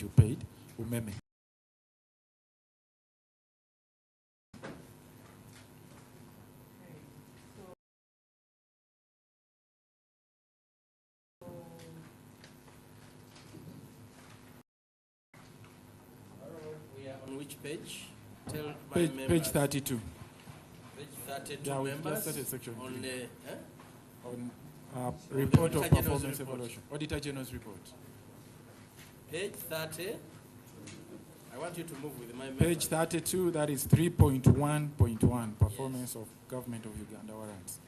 you paid umeme. We are on which page? Tell my Page members. 32. Page 32 Yeah, we members just started section on three. the On the report of Auditor General's performance report. evaluation. Auditor General's report. page 30. I want you to move with my members. Page 32, that is 3.1.1, performance of government of Uganda warrants.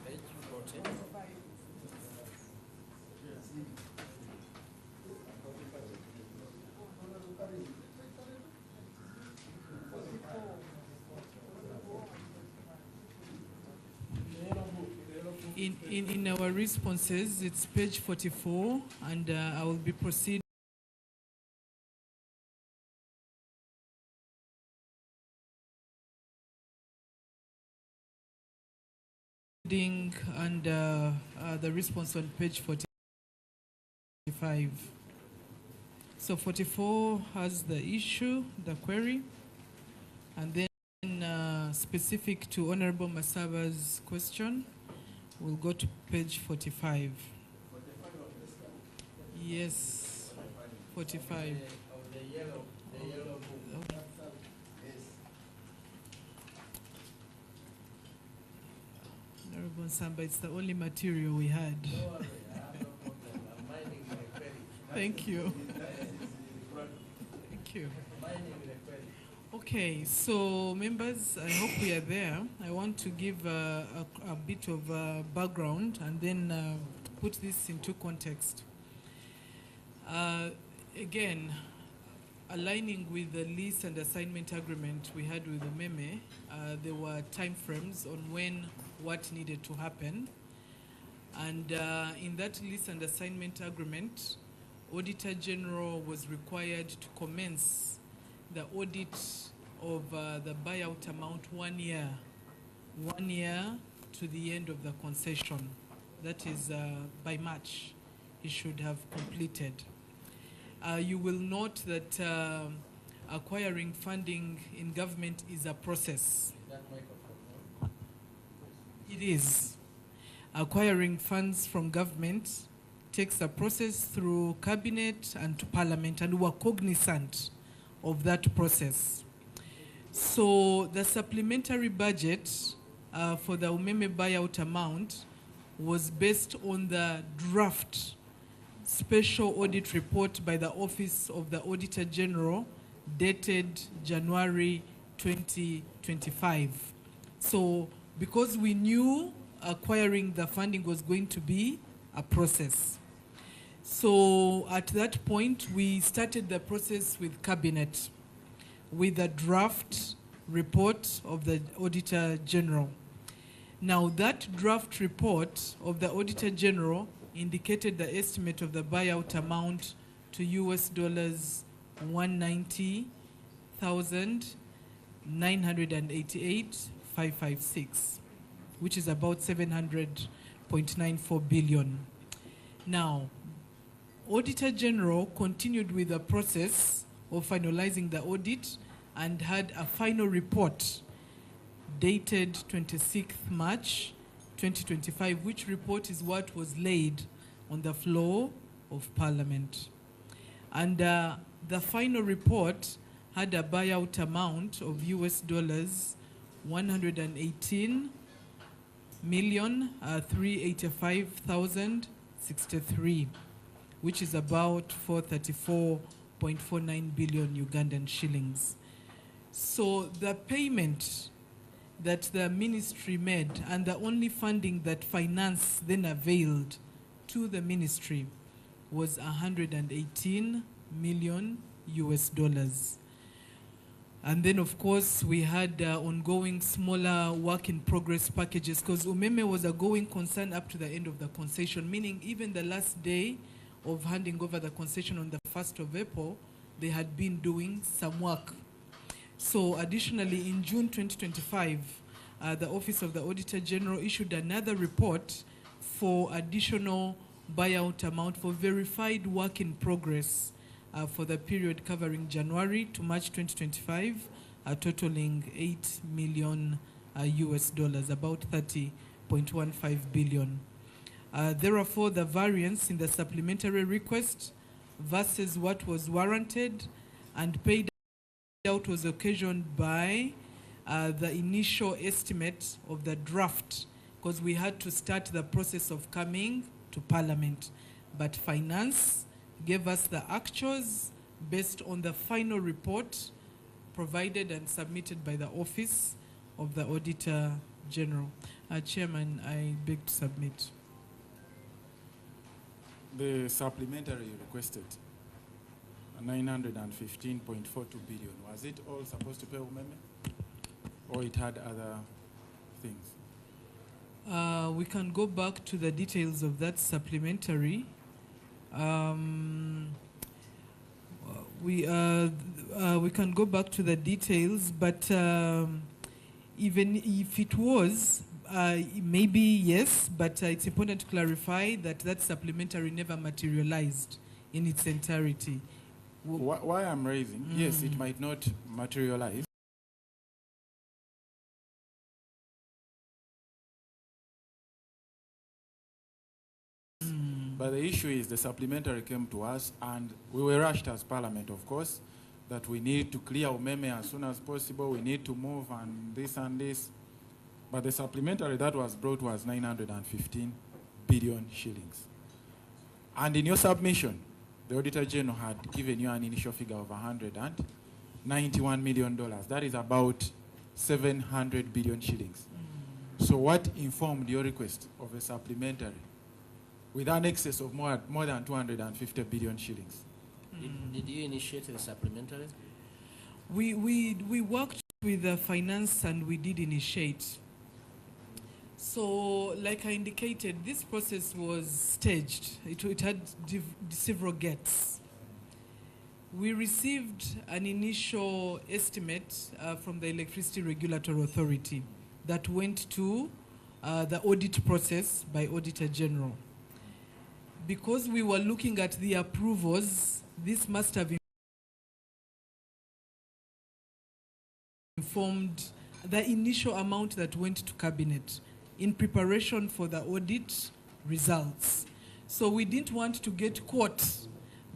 Page 14. In our responses, it's page 44, and I will be proceeding and the response on page 45. So 44 has the issue, the query, and then specific to Honorable Masaba's question, we'll go to page 45. Yes, 45. Of the yellow book. Honorable Samba, it's the only material we had. Don't worry, I have no problem. I'm minding the query. Thank you. Thank you. Minding the query. Okay, so members, I hope we are there. I want to give a bit of background and then put this into context. Again, aligning with the lease and assignment agreement we had with the Meme, there were time frames on when what needed to happen. And in that lease and assignment agreement, Auditor General was required to commence the audit of the buyout amount 1 year to the end of the concession. That is by March, he should have completed. You will note that acquiring funding in government is a process. That microphone, no? It is. Acquiring funds from government takes a process through cabinet and to parliament, and we are cognizant of that process. So the supplementary budget for the Umeme buyout amount was based on the draft special audit report by the Office of the Auditor General dated January 2025. So because we knew acquiring the funding was going to be a process. So at that point, we started the process with Cabinet, with a draft report of the Auditor General. Now that draft report of the Auditor General indicated the estimate of the buyout amount to US dollars 190,988,556, which is about 700.94 billion. Now, Auditor General continued with the process of finalizing the audit and had a final report dated 26th March 2025, which report is what was laid on the floor of Parliament. And the final report had a buyout amount of US dollars 118,385,063, which is about 434.49 billion Ugandan shillings. So the payment that the ministry made and the only funding that finance then availed to the ministry was 118 million US dollars. And then, of course, we had ongoing smaller work-in-progress packages, because umeme was a going concern up to the end of the concession, meaning even the last day of handing over the concession on the 1st of April, they had been doing some work. So additionally, in June 2025, the Office of the Auditor General issued another report for additional buyout amount for verified work in progress for the period covering January to March 2025, totaling $8 million US dollars, about 30.15 billion. Therefore, the variance in the supplementary request versus what was warranted and paid out was occasioned by the initial estimate of the draft, because we had to start the process of coming to Parliament. But Finance gave us the actuals based on the final report provided and submitted by the Office of the Auditor General. Chairman, I beg to submit. The supplementary you requested, 915.42 billion. Was it all supposed to pay umeme? Or it had other things? We can go back to the details of that supplementary. We can go back to the details, but even if it was, maybe yes, but it's important to clarify that that supplementary never materialized in its entirety. Why I'm raising, yes, it might not materialize. But the issue is the supplementary came to us and we were rushed as Parliament, of course, that we need to clear umeme as soon as possible, we need to move and this. But the supplementary that was brought was 915 billion shillings. And in your submission, the Auditor General had given you an initial figure of $191 million. That is about 700 billion shillings. So what informed your request of a supplementary with an excess of more than 250 billion shillings? Did you initiate the supplementary? We worked with the Finance and we did initiate. So, like I indicated, this process was staged. It had several gates. We received an initial estimate from the Electricity Regulatory Authority that went to the audit process by Auditor General. Because we were looking at the approvals, this must have informed the initial amount that went to Cabinet in preparation for the audit results. So we didn't want to get caught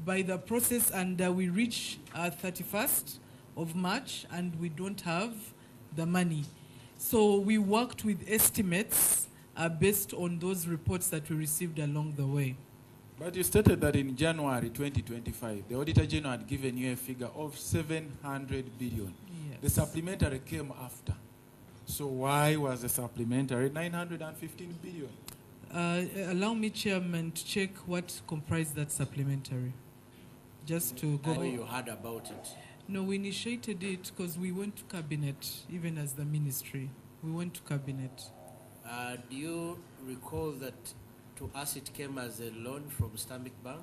by the process and we reach 31st of March and we don't have the money. So we worked with estimates based on those reports that we received along the way. But you stated that in January 2025, the Auditor General had given you a figure of 700 billion. Yes. The supplementary came after. So why was the supplementary 915 billion? Allow me, Chairman, to check what comprised that supplementary. Just to go. I know you heard about it. No, we initiated it because we went to Cabinet, even as the ministry. We went to Cabinet. Do you recall that to us it came as a loan from Stanbic Bank?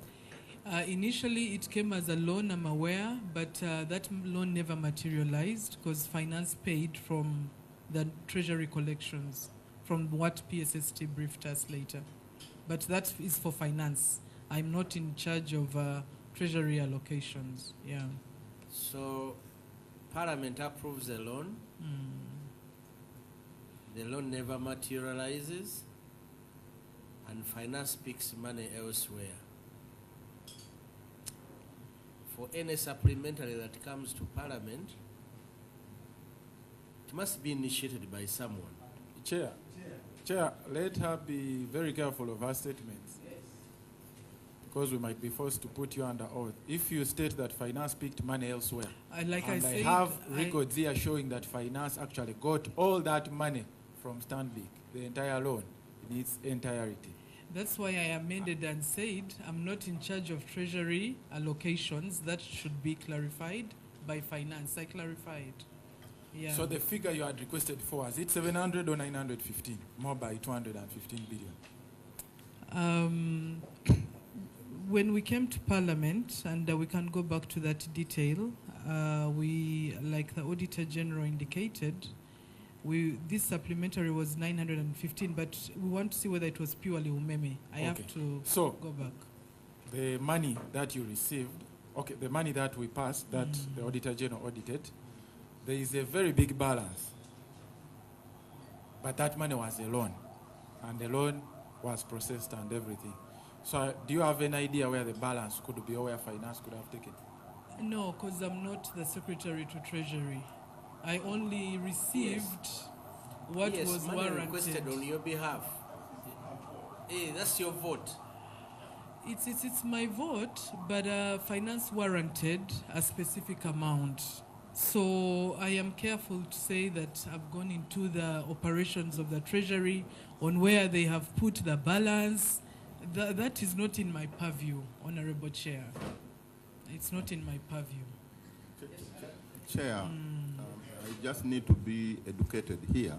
Initially, it came as a loan, I'm aware, but that loan never materialized because Finance paid from the Treasury collections, from what PSST briefed us later. But that is for Finance. I'm not in charge of Treasury allocations. Yeah. So, Parliament approves the loan. The loan never materializes, and Finance picks money elsewhere. For any supplementary that comes to Parliament, it must be initiated by someone. Chair, let her be very careful of her statements. Yes. Because we might be forced to put you under oath. If you state that Finance picked money elsewhere, Like and I I have records here showing that Finance actually got all that money from Stanbic, the entire loan, in its entirety. That's why I amended and said I'm not in charge of Treasury allocations. That should be clarified. by finance. I clarified. Yeah. So the figure you had requested for, was it 700 or 915? More by 215 billion. When we came to Parliament, and we can go back to that detail, we, like the Auditor General indicated, this supplementary was 915, but we want to see whether it was purely umeme. I have to go back. The money that you received, the money that we passed, that the Auditor General audited, there is a very big balance. But that money was a loan, and the loan was processed and everything. So do you have an idea where the balance could be or where finance could have taken? No, because I'm not the Secretary to Treasury. I only received what was money warranted. Requested on your behalf. Hey, that's your vote. It's my vote, but finance warranted a specific amount. So I am careful to say that I've gone into the operations of the Treasury on where they have put the balance. That is not in my purview, Honorable Chair. It's not in my purview. Chair, I just need to be educated here.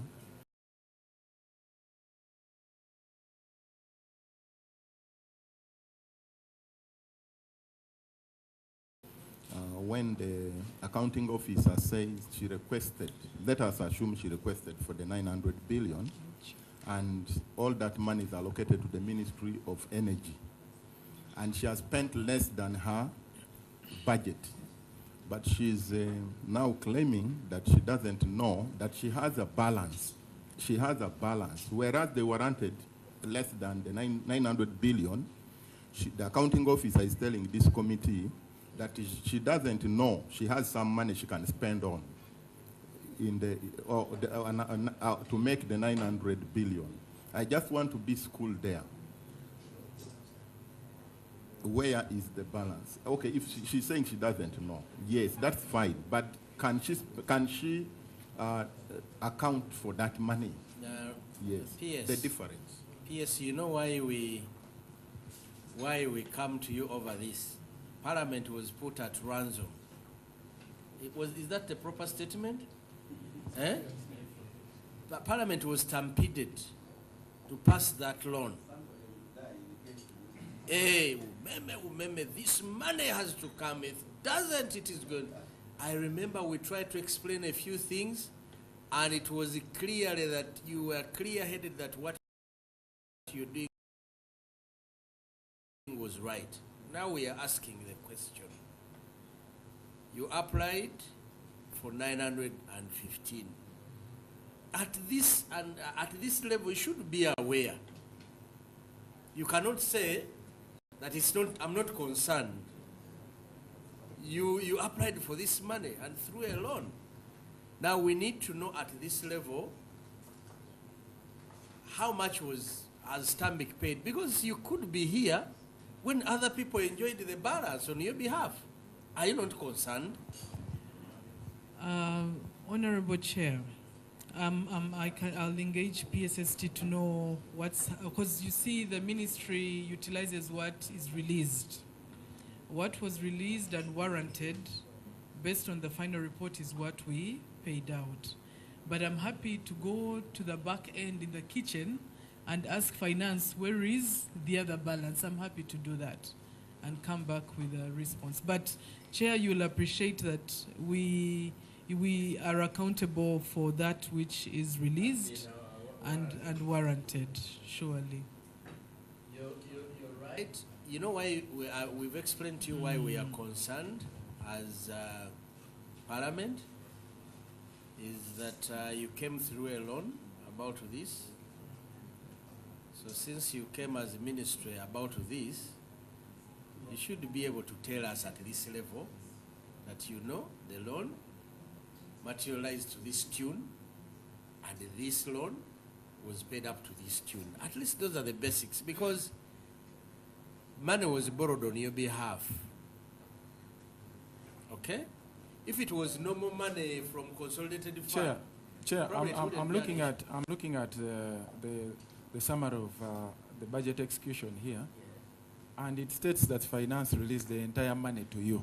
When the accounting officer says she requested, let us assume she requested for the 900 billion, and all that money is allocated to the Ministry of Energy. And she has spent less than her budget. But she's now claiming that she doesn't know that she has a balance. She has a balance. Whereas they warranted less than the 900 billion, the accounting officer is telling this committee that she doesn't know she has some money she can spend on to make the 900 billion. I just want to be schooled there. Where is the balance? Okay, if she's saying she doesn't know, yes, that's fine. But can she account for that money? Yes. PS, the difference. PS, you know why we come to you over this? Parliament was put at ransom. Is that the proper statement? Eh? The Parliament was stampeded to pass that loan. Hey, umeme, this money has to come. If doesn't, it is good. I remember we tried to explain a few things, and it was clearly that you were clear-headed that what you're doing was right. Now we are asking the question. You applied for 915. At this level, you should be aware. You cannot say that it's not. I'm not concerned. You applied for this money and through a loan. Now we need to know at this level how much has Stambik paid, because you could be here when other people enjoyed the balance on your behalf. Are you not concerned? Honorable Chair, I'll engage PSST to know because you see the ministry utilizes what is released. What was released and warranted based on the final report is what we paid out. But I'm happy to go to the back end in the kitchen and ask finance, where is the other balance? I'm happy to do that and come back with a response. But Chair, you'll appreciate that we are accountable for that which is released and warranted, surely. You're right. You know why we've explained to you why we are concerned as Parliament is that you came through a loan about this. So since you came as a ministry about this, you should be able to tell us at this level that you know the loan materialized to this tune and this loan was paid up to this tune. At least those are the basics, because money was borrowed on your behalf. Okay? If it was normal money from consolidated fund, Chair, I'm looking at the summary of the budget execution here, and it states that finance released the entire money to you.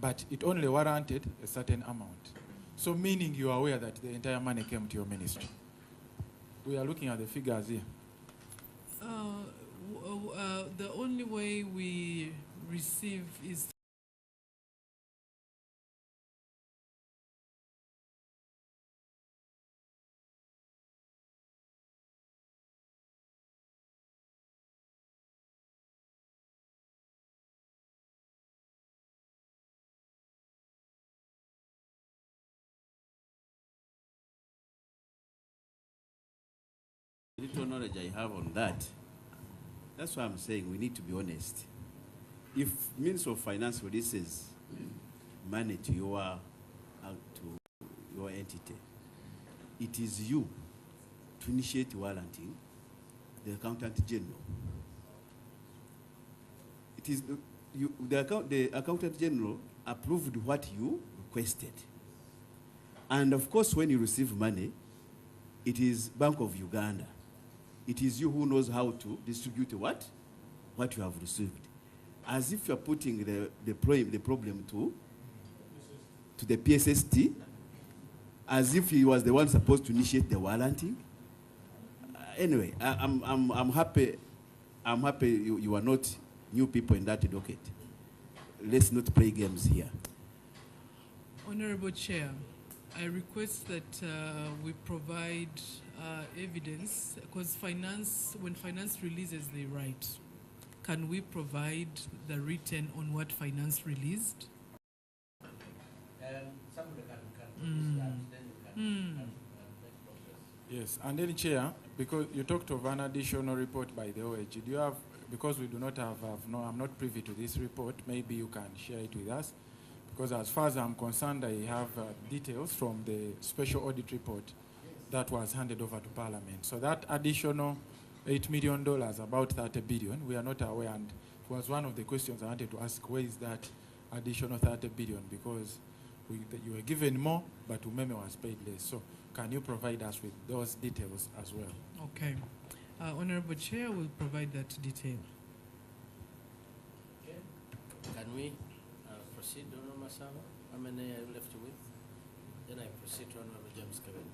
but it only warranted a certain amount. So meaning you are aware that the entire money came to your ministry. We are looking at the figures here. The only way we receive is Little knowledge I have on that. That's why I'm saying we need to be honest. If Minister of Finance releases money to your entity, it is you to initiate warranting the Accountant General. It is the Accountant General approved what you requested. And of course, when you receive money, it is Bank of Uganda. It is you who knows how to distribute what you have received. As if you're putting the problem to the PSST, as if he was the one supposed to initiate the warranting. Anyway, I'm happy. I'm happy you are not new people in that docket. Let's not play games here. Honorable Chair, I request that we provide evidence, because when finance releases, they write. Can we provide the written on what finance released? Somebody can that, then you can Yes, and then Chair, because you talked of an additional report by the OAG, do you have, because we do not have, I'm not privy to this report, maybe you can share it with us, because as far as I'm concerned, I have details from the special audit report that was handed over to Parliament. So that additional $8 million, about 30 billion, we are not aware, and it was one of the questions I wanted to ask, where is that additional 30 billion, because you were given more, but Umeme was paid less. So can you provide us with those details as well? Okay. Honorable Chair will provide that detail. Okay. Can we proceed, Honorable Masaba? How many are you left with? Then I proceed to Honorable James Kevin.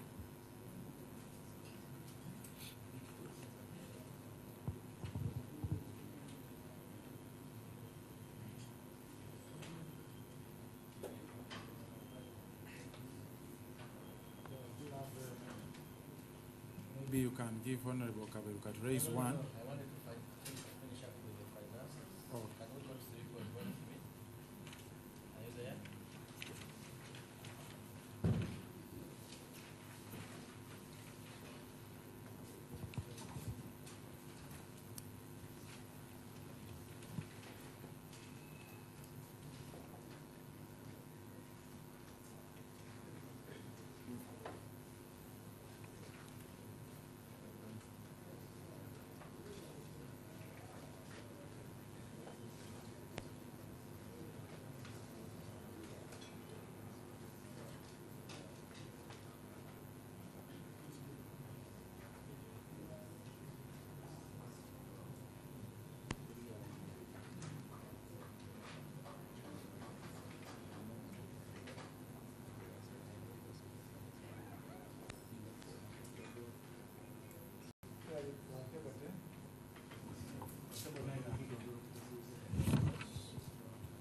Maybe you can give Honorable Kaberuka to raise one. I wanted to finish up with the finances. Oh. Can we go to 3.13? Are you there?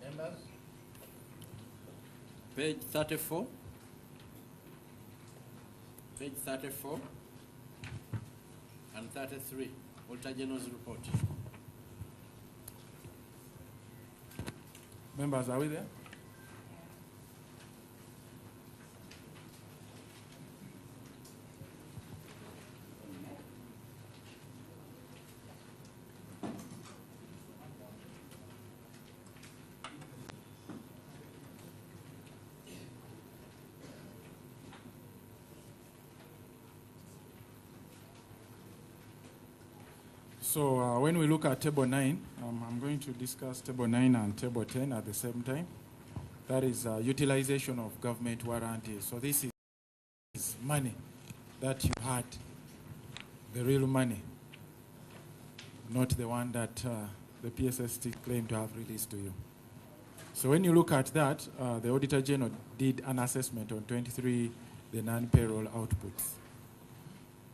Members? Page 34. Page 34 and 33. Auditor General's report. Members, are we there? So when we look at Table 9, I'm going to discuss Table 9 and Table 10 at the same time. That is utilization of government warranties. So this is money that you had, the real money, not the one that the PSST claimed to have released to you. So when you look at that, the Auditor General did an assessment on 23, the non-payroll outputs.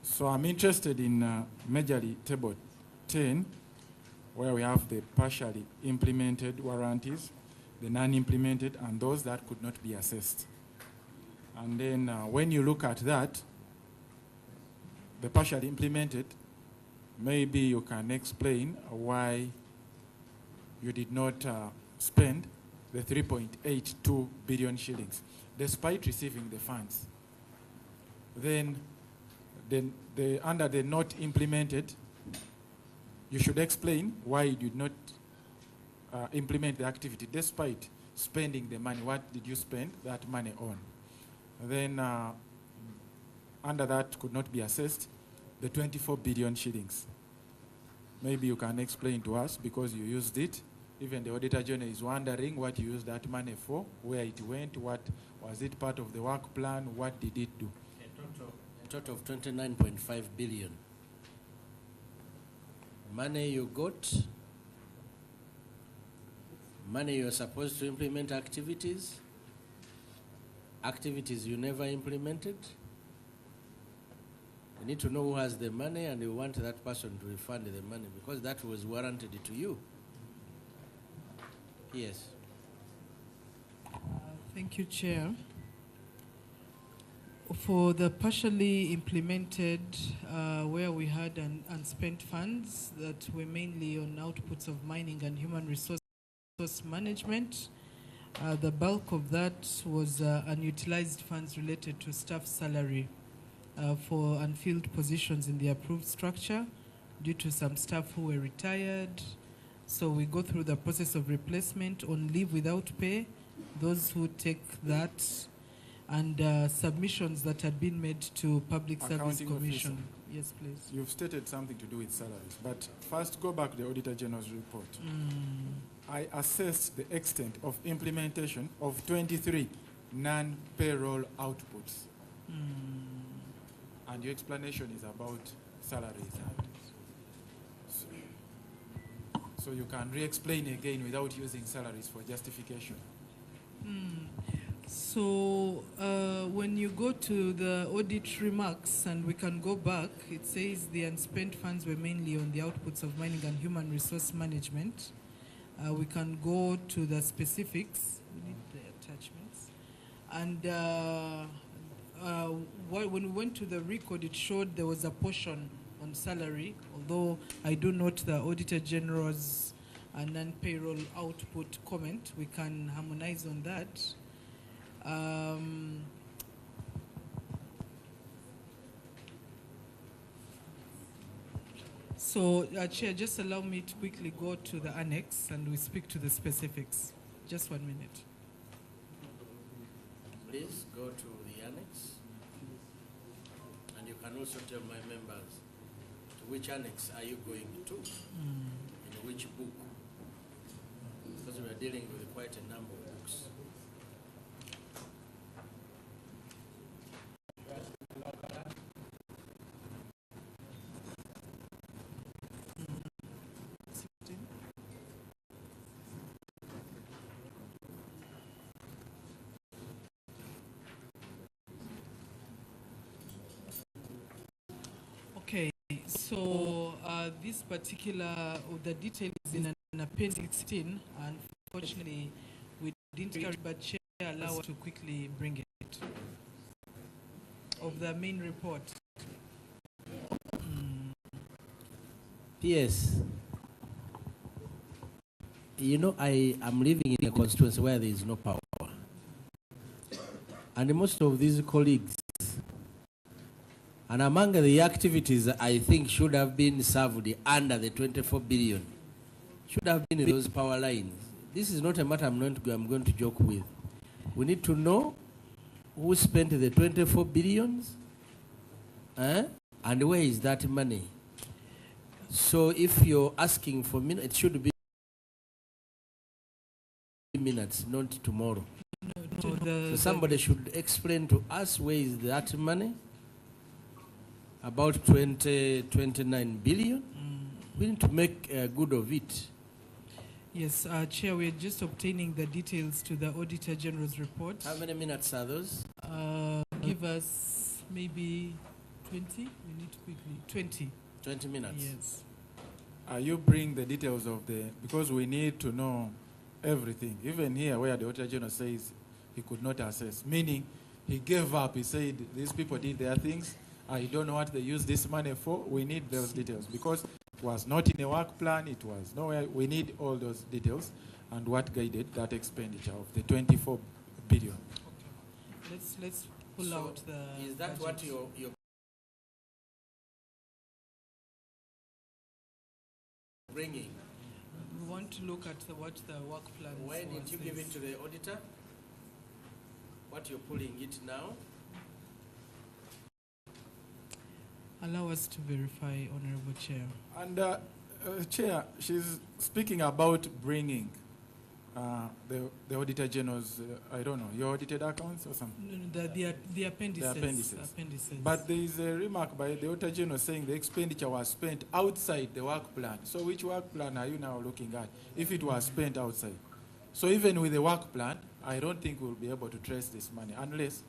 So I'm interested in majorly table 10, where we have the partially implemented warranties, the non-implemented, and those that could not be assessed. And then when you look at that, the partially implemented, maybe you can explain why you did not spend the 3.82 billion shillings, despite receiving the funds. Then under the not implemented, you should explain why you did not implement the activity despite spending the money. What did you spend that money on? Then under that could not be assessed, the 24 billion shillings. Maybe you can explain to us because you used it. Even the Auditor General is wondering what you used that money for, where it went, what was it part of the work plan, what did it do? A total of 29.5 billion. Money you got, money you're supposed to implement activities, activities you never implemented. You need to know who has the money and you want that person to refund the money because that was warranted to you. Yes. Thank you, Chair. For the partially implemented, where we had unspent funds that were mainly on outputs of mining and human resource management, the bulk of that was unutilized funds related to staff salary for unfilled positions in the approved structure due to some staff who were retired. So we go through the process of replacement on leave without pay, those who take that, and submissions that had been made to Public Service Accounting Commission. officer. Yes, please. You've stated something to do with salaries, but first go back to the Auditor General's report. I assessed the extent of implementation of 23 non-payroll outputs. And your explanation is about salaries. So you can re-explain again without using salaries for justification. So when you go to the audit remarks, and we can go back, it says the unspent funds were mainly on the outputs of mining and human resource management. We can go to the specifics. We need the attachments. And when we went to the record, it showed there was a portion on salary, although I do note the Auditor General's non-payroll output comment. We can harmonize on that. So, Chair, just allow me to quickly go to the annex and we speak to the specifics. Just 1 minute. Please go to the annex. And you can also tell my members to which annex are you going to, in which book. Because we are dealing with quite a number of books. Okay, so this particular, the detail is in an appendix 16, and unfortunately we didn't carry it, but Chair allow us to quickly bring it. Of the main report. Yes. You know, I am living in a constituency where there is no power. And most of these colleagues, and among the activities I think should have been served under the 24 billion, should have been those power lines. This is not a matter I'm going to joke with. We need to know who spent the 24 billions, and where is that money. So if you're asking for minutes, it should be minutes, not tomorrow. So somebody should explain to us where is that money. About 29 billion. We need to make good of it. Yes, Chair, we're just obtaining the details to the Auditor General's report. How many minutes are those? Give us maybe 20. We need to quickly. 20. 20 minutes. Yes. You bring the details of because we need to know everything. Even here where the Auditor General says he could not assess, meaning he gave up. He said these people did their things. I don't know what they use this money for. We need those details because it was not in a work plan. It was nowhere. We need all those details and what guided that expenditure of the 24 billion. Okay. Let's pull So out the. Is that budget. what you're bringing? We want to look at what the work plan is. Why didn't you give it to the auditor? What you're pulling it now? Allow us to verify, Honorable Chair. And Chair, she's speaking about bringing the Auditor General's, I don't know, your audited accounts or something? No, the appendices. The appendices. But there is a remark by the Auditor General saying the expenditure was spent outside the work plan. So which work plan are you now looking at if it was spent outside? So even with the work plan, I don't think we'll be able to trace this money unless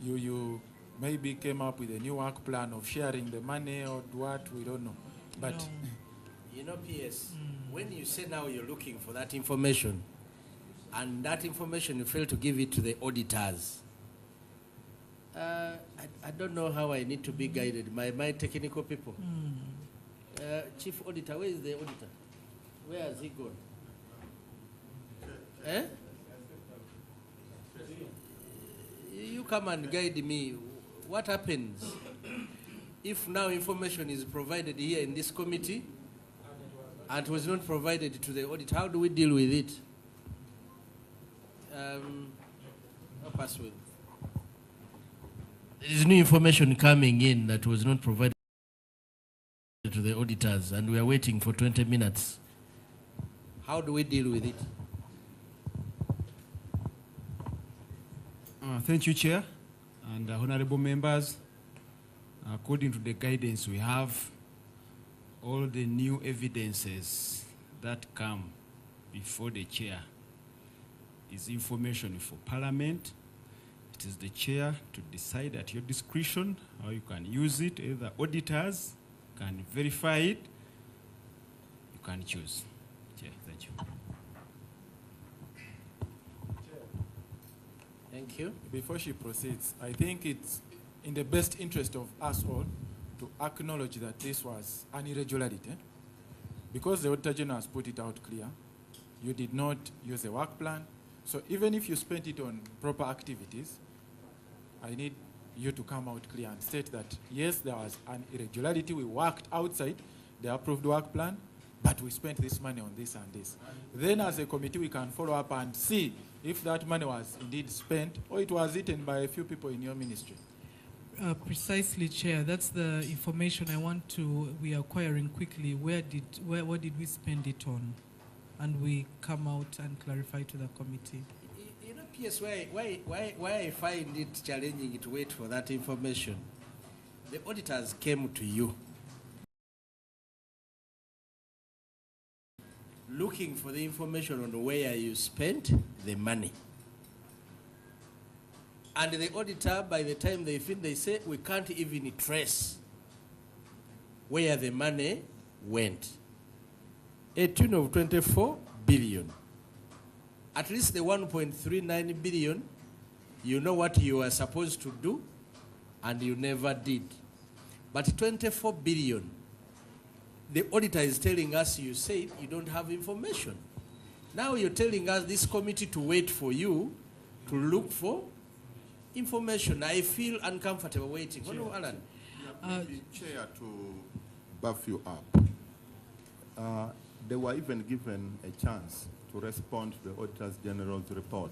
you maybe came up with a new work plan of sharing the money or what, we don't know. But No. You know, PS, when you say now you're looking for that information, and that information you fail to give it to the auditors, I don't know how I need to be guided. My technical people. Chief Auditor, where is the auditor? Where has he gone? Eh? You come and guide me. What happens if now information is provided here in this committee and was not provided to the audit? How do we deal with it? Help us with. There is new information coming in that was not provided to the auditors, and we are waiting for 20 minutes. How do we deal with it? Thank you, Chair, and honorable members. According to the guidance we have, all the new evidences that come before the Chair is information for Parliament. It is the Chair to decide at your discretion how you can use it. Either auditors can verify it, you can choose. Chair, thank you. Thank you. before she proceeds, I think it's in the best interest of us all to acknowledge that this was an irregularity. Because the Auditor General has put it out clear, you did not use a work plan. So even if you spent it on proper activities, I need you to come out clear and state that, yes, there was an irregularity. We worked outside the approved work plan, but we spent this money on this and this. Then as a committee, we can follow up and see if that money was indeed spent or it was eaten by a few people in your ministry. Precisely, Chair. That's the information we are acquiring quickly. What did we spend it on? And we come out and clarify to the committee. You know, PS, why I find it challenging to wait for that information. The auditors came to you looking for the information on where you spent the money. And the auditor, by the time they finish, they say, we can't even trace where the money went. A tune of 24 billion. At least the 1.39 billion, you know what you are supposed to do, and you never did. But 24 billion, the auditor is telling us you said you don't have information. Now you're telling us, this committee, to wait for you to look for information. I feel uncomfortable waiting. Chair, Alan. Chair, to buff you up. They were even given a chance to respond to the Auditor General's report.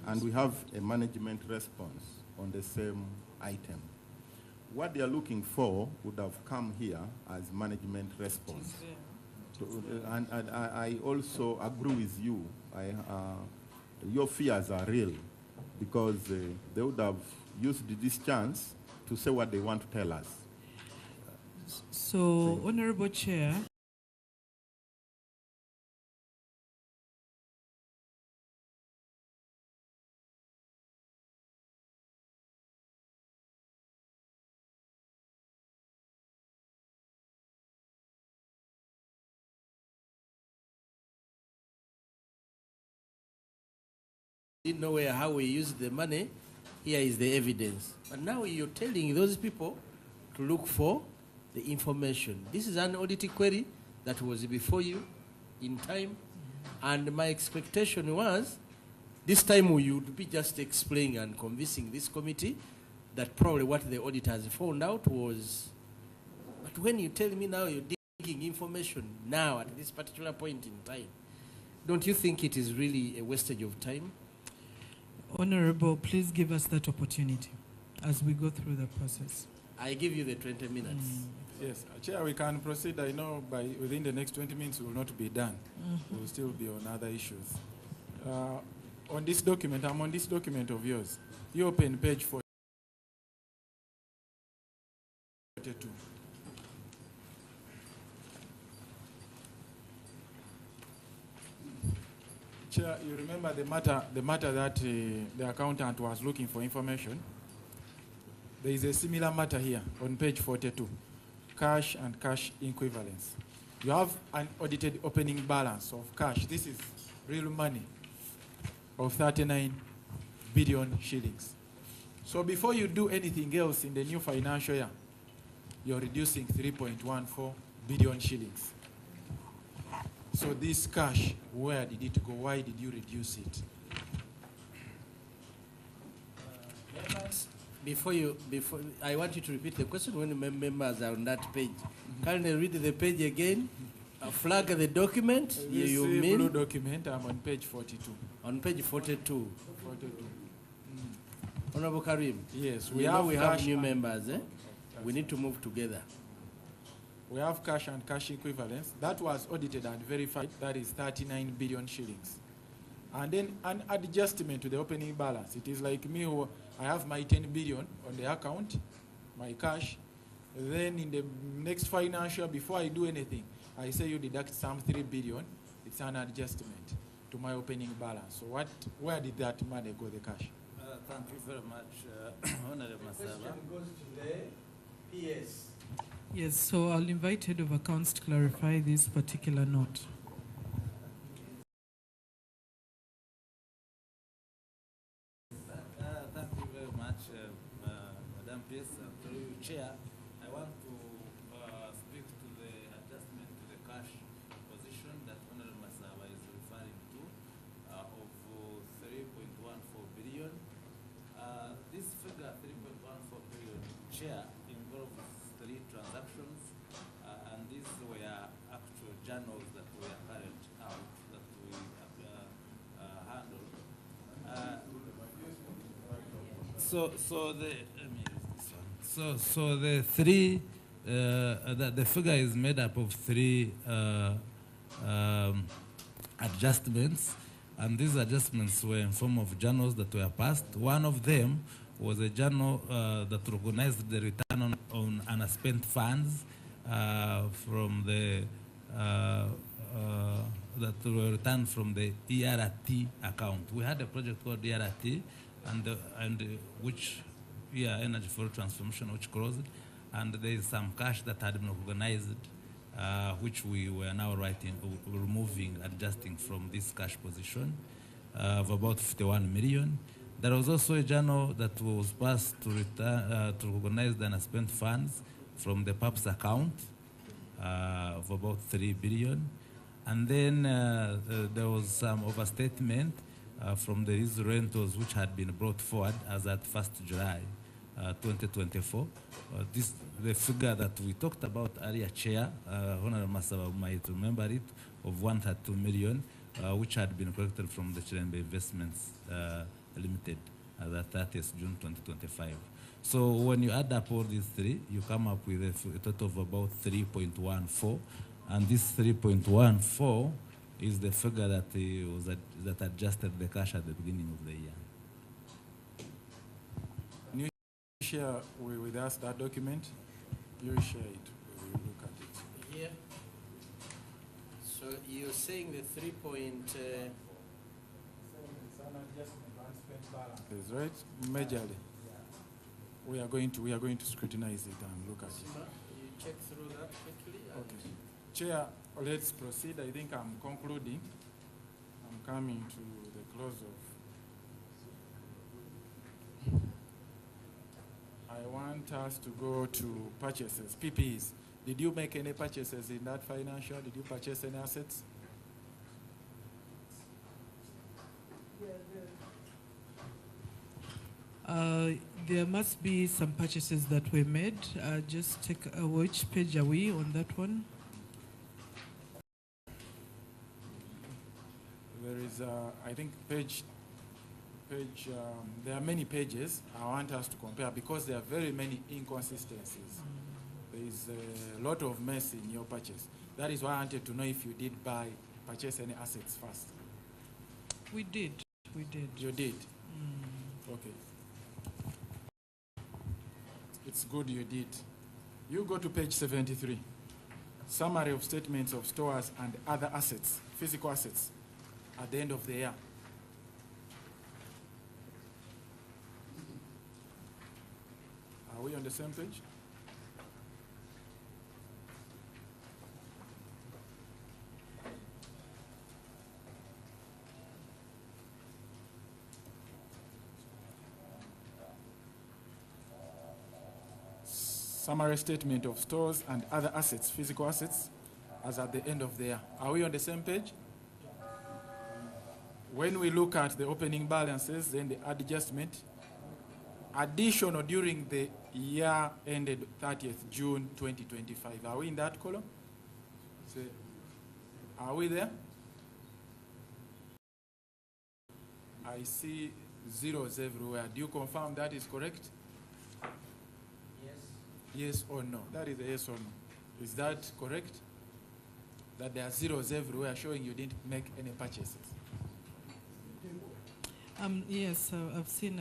And we have a management response on the same item. What they are looking for would have come here as management response. And I also agree with you. Your fears are real because they would have used this chance to say what they want to tell us. So, Honorable Chair, didn't know how we used the money. Here is the evidence. But now you're telling those people to look for the information. This is an audit query that was before you in time. And my expectation was this time we would be just explaining and convincing this committee that probably what the auditors found out was, but when you tell me now you're digging information now at this particular point in time, don't you think it is really a wastage of time? Honorable, please give us that opportunity as we go through the process. I give you the 20 minutes. Yes, Chair, we can proceed. I know within the next 20 minutes we will not be done. We'll still be on other issues. On this document, I'm on this document of yours. You open page 42. Chair, you remember the matter that the accountant was looking for information? There is a similar matter here on page 42, cash and cash equivalents. You have an audited opening balance of cash. This is real money of 39 billion shillings. So before you do anything else in the new financial year, you're reducing 3.14 billion shillings. So this cash, where did it go? Why did you reduce it? Before I want you to repeat the question when the members are on that page. Can they read the page again? Flag the document. This You mean blue document, I'm on page 42. on page 42. 42. Honorable Karim. Yes, We have cash new and- members. We need to move together. We have cash and cash equivalents. That was audited and verified. That is 39 billion shillings. And then an adjustment to the opening balance. It is like me who I have my 10 billion on the account, my cash. Then in the next financial, before I do anything, I say you deduct some 3 billion. It's an adjustment to my opening balance. So where did that money go, the cash? Thank you very much, Honorable Masaba. goes to the PS. Yes, so I'll invite Head of Accounts to clarify this particular note. Thank you very much, Madam PS. Through you, Chair, I want to speak to the adjustment to the cash position that Honorable Masaba is referring to of 3.14 billion. This figure, 3.14 billion, Chair, involves 3 transactions, and these were actual journals that were carried out that we handled. So the three the figure is made up of 3 adjustments, and these adjustments were in form of journals that were passed. One of them was a journal that recognized the return on unspent funds from the that were returned from the ERT account. We had a project called ERT, and which Energy for Transformation, which closed, and there is some cash that had been recognized, which we were now removing, adjusting from this cash position of about 51 million. There was also a journal that was passed to return to recognize the unspent funds from the PAPS account of about 3 billion. And then there was some overstatement from these rentals which had been brought forward as at 1st July 2024. The figure that we talked about earlier, Chair, Honorable Masaba might remember it, of 132 million, which had been collected from the Chilembe Investments Limited as at 30th June 2025. So when you add up all these 3, you come up with a total of about 3.14, and this 3.14 is the figure that that adjusted the cash at the beginning of the year. Can you share with us that document? You share it. We will look at it. Here. So you're saying the 3 point... Is right? Majorly. We are going to scrutinize it and look at it. You check through that quickly. Okay. Chair, let's proceed. I think I'm concluding. I'm coming to the close of I want us to go to purchases, PPEs. Did you make any purchases in that financial? Did you purchase any assets? There must be some purchases that were made. Just take which page are we on that one? There is, I think, there are many pages I want us to compare because there are very many inconsistencies. There is a lot of mess in your purchase. That is why I wanted to know if you did purchase any assets first. We did. You did? Okay. It's good you did. You go to page 73. Summary of statements of stores and other assets, physical assets, at the end of the year. Are we on the same page? Summary statement of stores and other assets, physical assets, as at the end of the year. Are we on the same page? When we look at the opening balances, then the adjustment, additional during the year ended 30th June 2025. Are we in that column? Say, are we there? I see zeros everywhere. Do you confirm that is correct? Yes or no? That is a yes or no. Is that correct? That there are zeros everywhere showing you didn't make any purchases. Yes, I've seen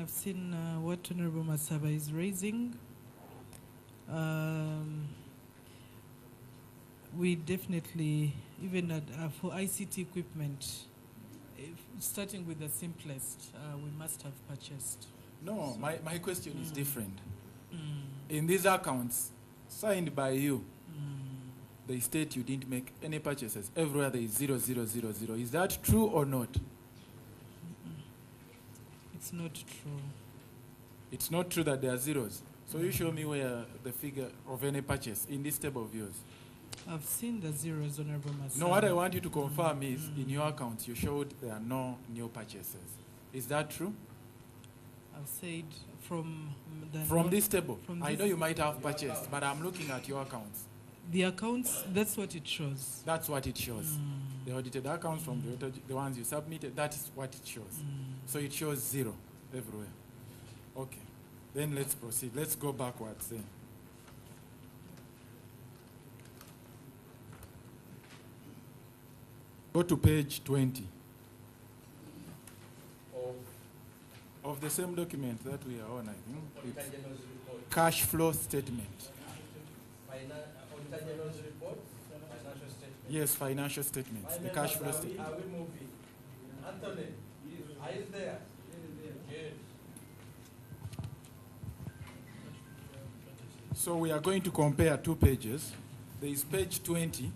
what Honorable Masaba is raising. We definitely, even for ICT equipment, starting with the simplest, we must have purchased. No, my question is different. In these accounts signed by you, they state you didn't make any purchases. Everywhere there is 0000. Is that true or not? It's not true. It's not true that there are zeros. So you show me where the figure of any purchase in this table of yours. I've seen the zeros, Honorable Masaba. No, what I want you to confirm is in your accounts you showed there are no new purchases. Is that true? I've said from this table. I know you might have purchased, but I'm looking at your accounts. The accounts, that's what it shows. That's what it shows. The audited accounts from the ones you submitted, that is what it shows. So it shows zero everywhere. Okay. Then let's proceed. Let's go backwards then. Go to page 20 of the same document that we are on, I think. It's cash flow statement. Yes, financial statements. The cash flow statement. Are we moving? Anthony, are you there? Good. So we are going to compare two pages. There is page 20,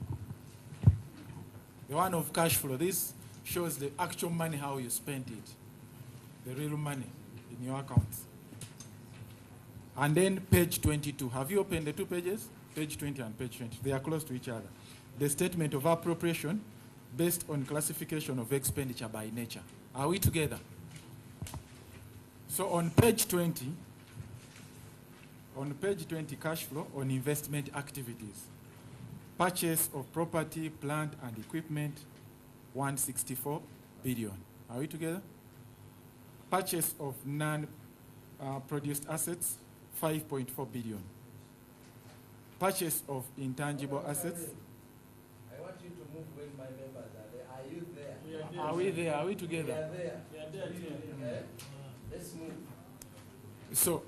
the one of cash flow. This shows the actual money, how you spent it, the real money in your accounts. And then page 22. Have you opened the two pages? Page 20 and page 20. They are close to each other. The statement of appropriation based on classification of expenditure by nature. Are we together? So on page 20, cash flow on investment activities. Purchase of property, plant, and equipment, 164 billion. Are we together? Purchase of non-produced assets, 5.4 billion. Purchase of intangible assets. I want you to move when my members are there. Are you there? Are we there? Are we together? We are there. Let's move. So,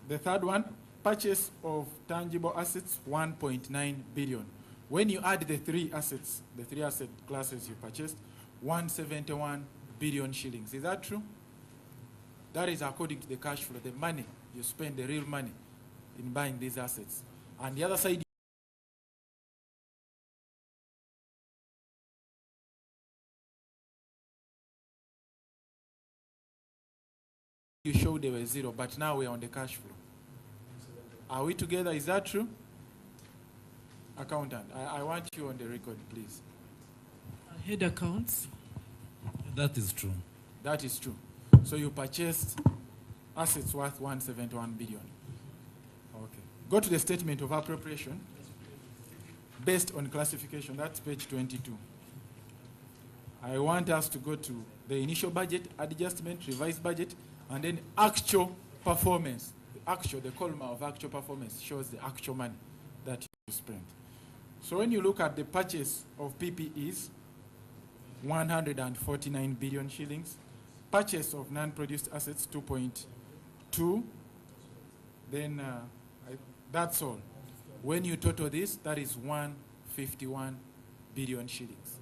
the third one, purchase of tangible assets, 1.9 billion. When you add the three asset classes you purchased, 171 billion shillings. Is that true? That is according to the cash flow, the money you spend, the real money in buying these assets. And the other side, you showed they were zero, but now we're on the cash flow. Are we together? Is that true? Accountant, I want you on the record, please. Head accounts. That is true. That is true. So you purchased assets worth 171 billion. Okay. Go to the statement of appropriation based on classification. That's page 22. I want us to go to the initial budget, adjustment, revised budget, and then actual performance. The column of actual performance shows the actual money that you spent. So when you look at the purchase of PPEs, 149 billion shillings. Purchase of non-produced assets, 2.2. Then that's all. When you total this, that is 151 billion shillings.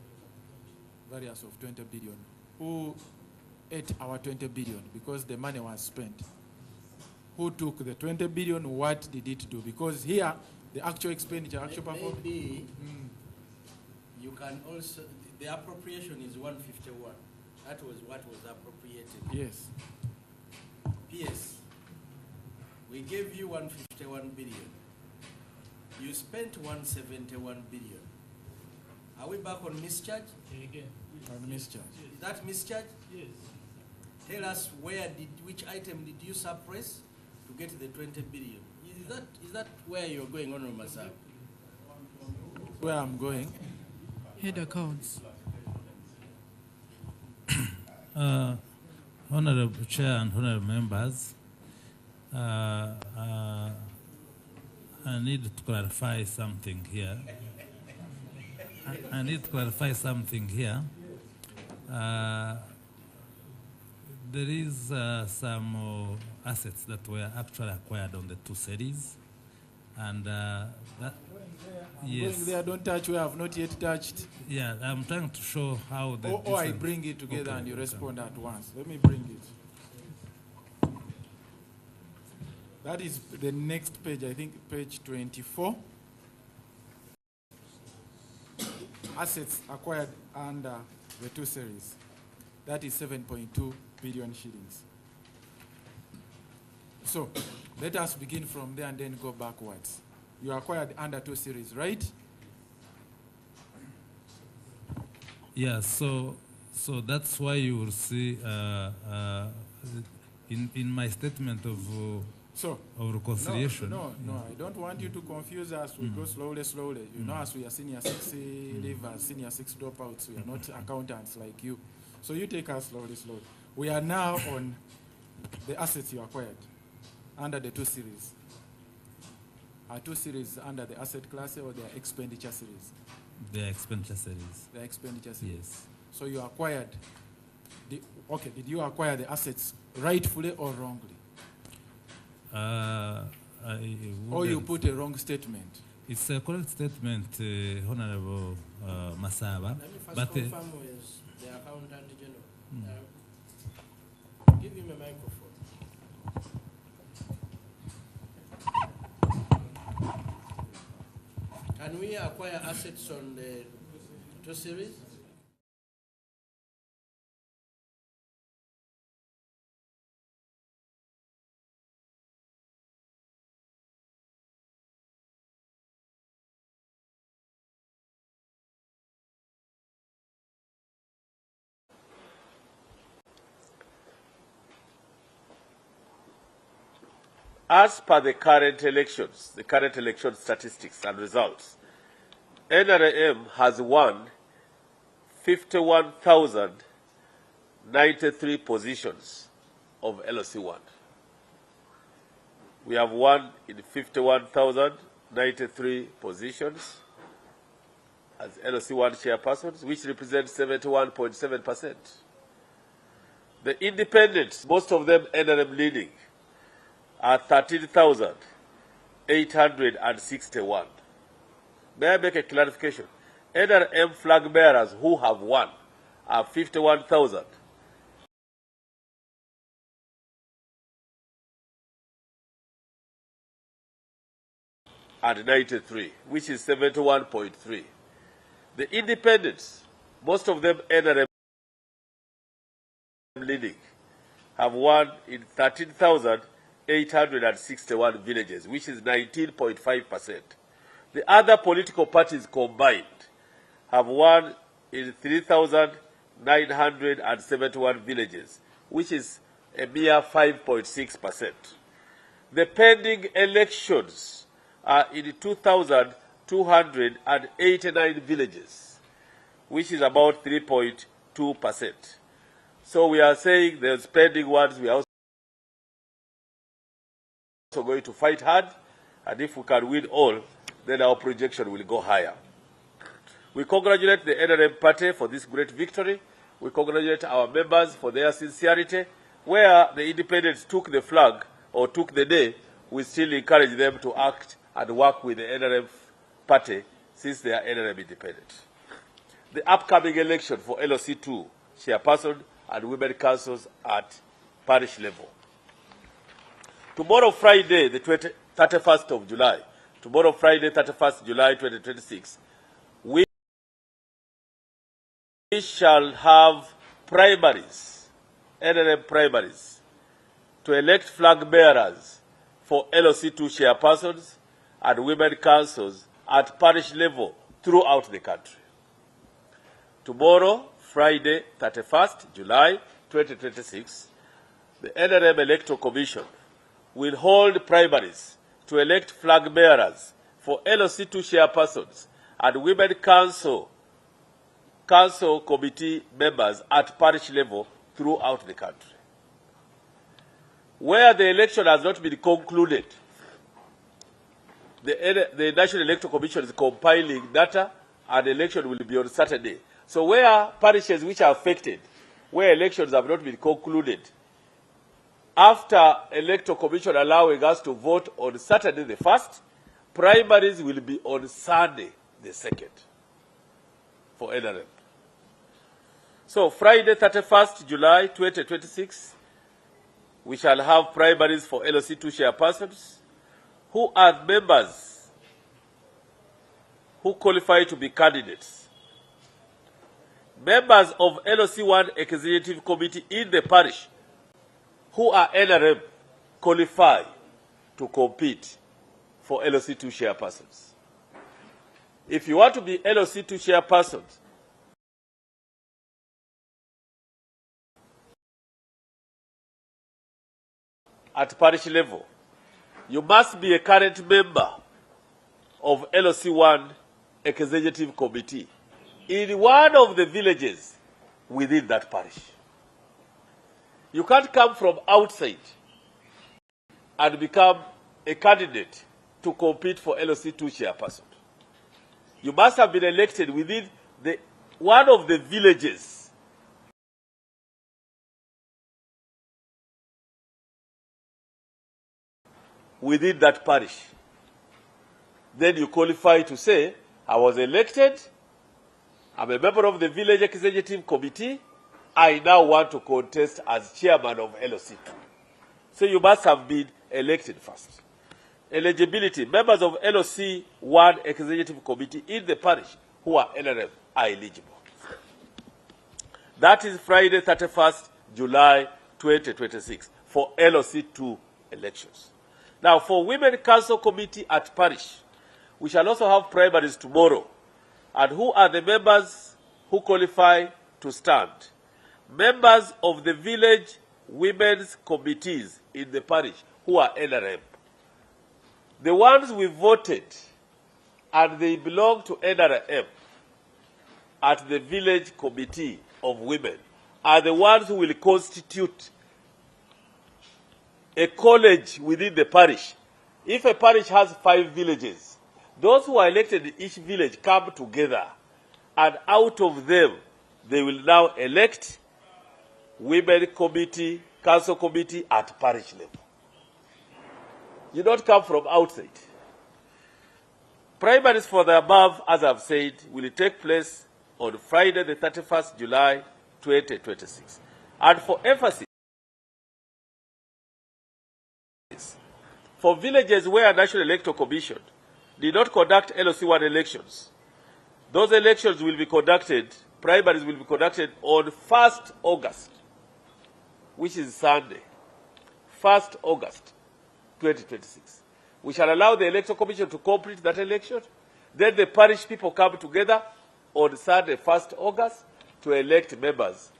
Variance of 20 billion. Who ate our 20 billion? Because the money was spent. Who took the 20 billion? What did it do? Because here, the actual expenditure, actual performance. Maybe you can also, the appropriation is 151. That was what was appropriated. Yes. PS, we gave you 151 billion. You spent 171 billion. Are we back on mischarge? Again. On mischarge. Is that mischarge? Yes. Tell us which item did you suppress to get the 20 billion? Is that where you're going, Honorable Masab? Where I'm going? Head accounts. Honorable Chair and honorable members, I need to clarify something here. I need to clarify something here. There is some assets that were actually acquired on the two series, and that, yes. Going there, don't touch where I have not yet touched. Yeah, I'm trying to show how the. Or I bring it together Okay, and you okay. respond at once. Let me bring it. That is the next page, I think page 24. Assets acquired under the two series. That is 7.2 billion shillings. So let us begin from there and then go backwards. You acquired under two series, right? Yeah, so that's why you will see in my statement of reconciliation. No, I don't want you to confuse us. We go slowly. You know, as we are senior 6 leavers, senior 6 dropouts, we are not accountants like you. So you take us slowly. We are now on the assets you acquired under the two series. Are two series under the asset class or the expenditure series? The expenditure series. The expenditure series. Yes. So you acquired, did you acquire the assets rightfully or wrongly? Or you put a wrong statement? It's a correct statement, Honorable Masaba. Let me first But confirm with the Accountant General. Give him a microphone. Can we acquire assets on the two series? As per the current election statistics and results, NRM has won 51,093 positions of LOC1. We have won in 51,093 positions as LOC1 chairpersons, which represents 71.7%. The independents, most of them NRM leading, are 13,861. May I make a clarification? NRM flag bearers who have won are 51,000. And 93, which is 71.3. The independents, most of them NRM leading, have won in 13,861 villages, which is 19.5%. The other political parties combined have won in 3,971 villages, which is a mere 5.6%. The pending elections are in 2,289 villages, which is about 3.2%. So we are saying the pending ones, we are also going to fight hard, and if we can win all, then our projection will go higher. We congratulate the NRM party for this great victory. We congratulate our members for their sincerity. Where the independents took the flag or took the day, we still encourage them to act and work with the NRM party since they are NRM independent. The upcoming election for LOC2 chairperson and women councils at parish level. Tomorrow, Friday, the 31st of July, tomorrow, Friday, 31st July 2026, we shall have primaries, NRM primaries, to elect flag bearers for LOC2 chairpersons and women councils at parish level throughout the country. Tomorrow, Friday, 31st July 2026, the NRM Electoral Commission will hold primaries to elect flag bearers for LOC2 chairpersons and women council committee members at parish level throughout the country. Where the election has not been concluded, the National Electoral Commission is compiling data, and the election will be on Saturday. So where parishes which are affected, where elections have not been concluded, after Electoral Commission allowing us to vote on Saturday the 1st, primaries will be on Sunday the 2nd for NRM. So Friday 31st July 2026, we shall have primaries for LOC2 chairpersons who are members who qualify to be candidates. Members of LOC1 Executive Committee in the parish who are NRM qualify to compete for LOC2 chairpersons. If you want to be LOC2 chairpersons, at parish level, you must be a current member of LOC1 Executive Committee in one of the villages within that parish. You can't come from outside and become a candidate to compete for LOC2 chairperson. You must have been elected within one of the villages within that parish. Then you qualify to say, I was elected, I'm a member of the village executive committee, I now want to contest as chairman of LOC2. So you must have been elected first. Eligibility, members of LOC1 executive committee in the parish who are NRM are eligible. That is Friday 31st July 2026 for LOC2 elections. Now, for Women Council Committee at parish, we shall also have primaries tomorrow. And who are the members who qualify to stand? Members of the village women's committees in the parish who are NRM. The ones we voted and they belong to NRM at the village committee of women are the ones who will constitute a college within the parish. If a parish has 5 villages, those who are elected in each village come together, and out of them, they will now elect women committee, council committee at parish level. You don't come from outside. Primaries for the above, as I've said, will take place on Friday, the 31st July, 2026. And for emphasis, for villages where National Electoral Commission did not conduct LOC1 elections, those elections will be conducted, primaries will be conducted on 1st August which is Sunday, 1st August 2026. We shall allow the Electoral Commission to complete that election. Then the parish people come together on Sunday, 1st August, to elect members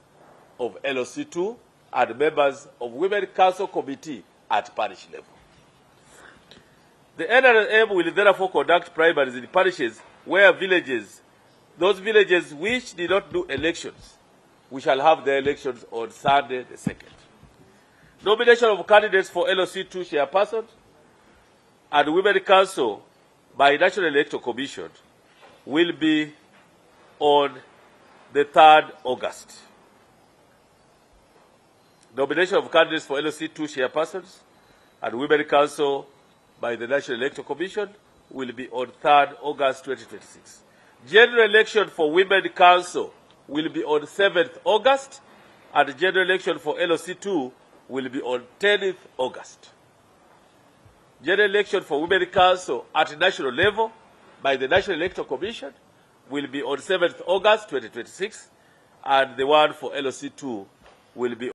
of LOC2 and members of Women Council Committee at parish level. The NRM will therefore conduct primaries in parishes where those villages which did not do elections, we shall have the elections on Sunday the 2nd. Nomination of candidates for LOC2 chairperson and Women Council by National Electoral Commission will be on the 3rd August. Nomination of candidates for LOC2 chairpersons and Women Council by the National Electoral Commission will be on 3rd August 2026. General election for Women Council will be on 7th August, and general election for LOC2 will be on 10th August. General election for Women Council at national level by the National Electoral Commission will be on 7th August 2026, and the one for LOC2 will be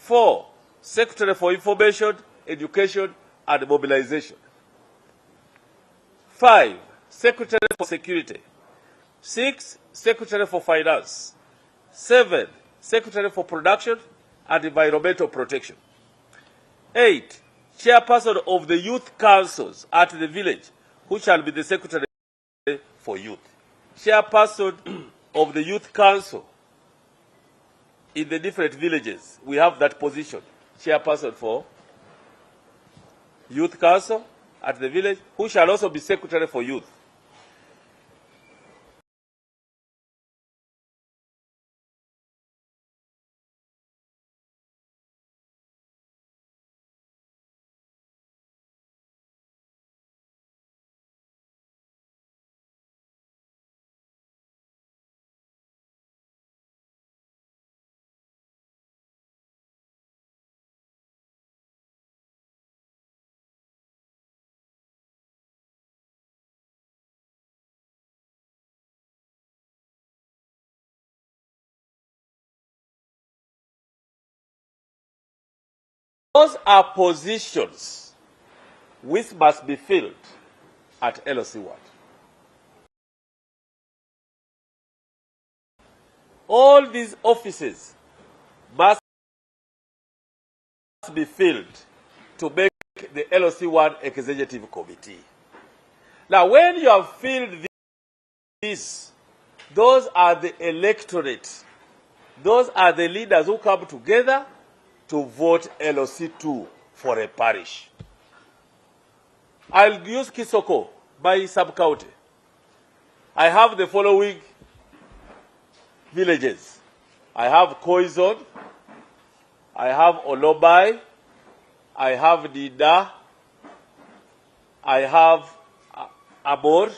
Four, Secretary for Information, Education and Mobilization. 5, Secretary for Security. 6, Secretary for Finance. 7, Secretary for Production and Environmental Protection. 8, Chairperson of the Youth Councils at the village, who shall be the Secretary for Youth. Chairperson of the Youth Council in the different villages, we have that position. Chairperson for Youth Council at the village, who shall also be Secretary for Youth. Those are positions which must be filled at LOC1. All these offices must be filled to make the LOC1 executive committee. Now, when you have filled this, those are the electorate. Those are the leaders who come together to vote LOC2 for a parish. I'll use Kisoko by sub-county. I have the following villages. I have Koizon, I have Olobai, I have Dida, I have Abor,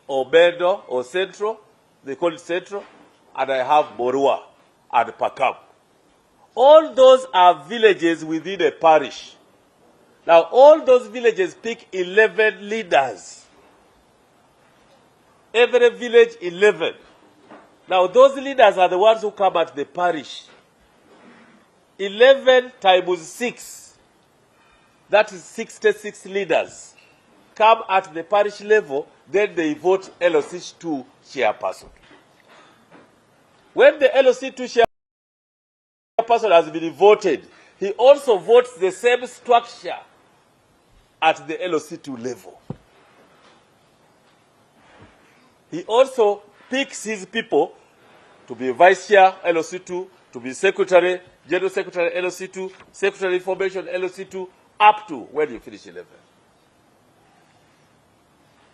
or Bedo, or Centro, they call it Centro, and I have Borua and Pakam. All those are villages within a parish. Now, all those villages pick 11 leaders. Every village, 11. Now, those leaders are the ones who come at the parish. 11 times 6, that is 66 leaders, come at the parish level, then they vote LOC2 chairperson. When the LOC2 chairperson has been voted, he also votes the same structure at the LOC2 level. He also picks his people to be vice chair LOC2, to be secretary, general secretary LOC2, secretary information LOC2, up to when you finish 11.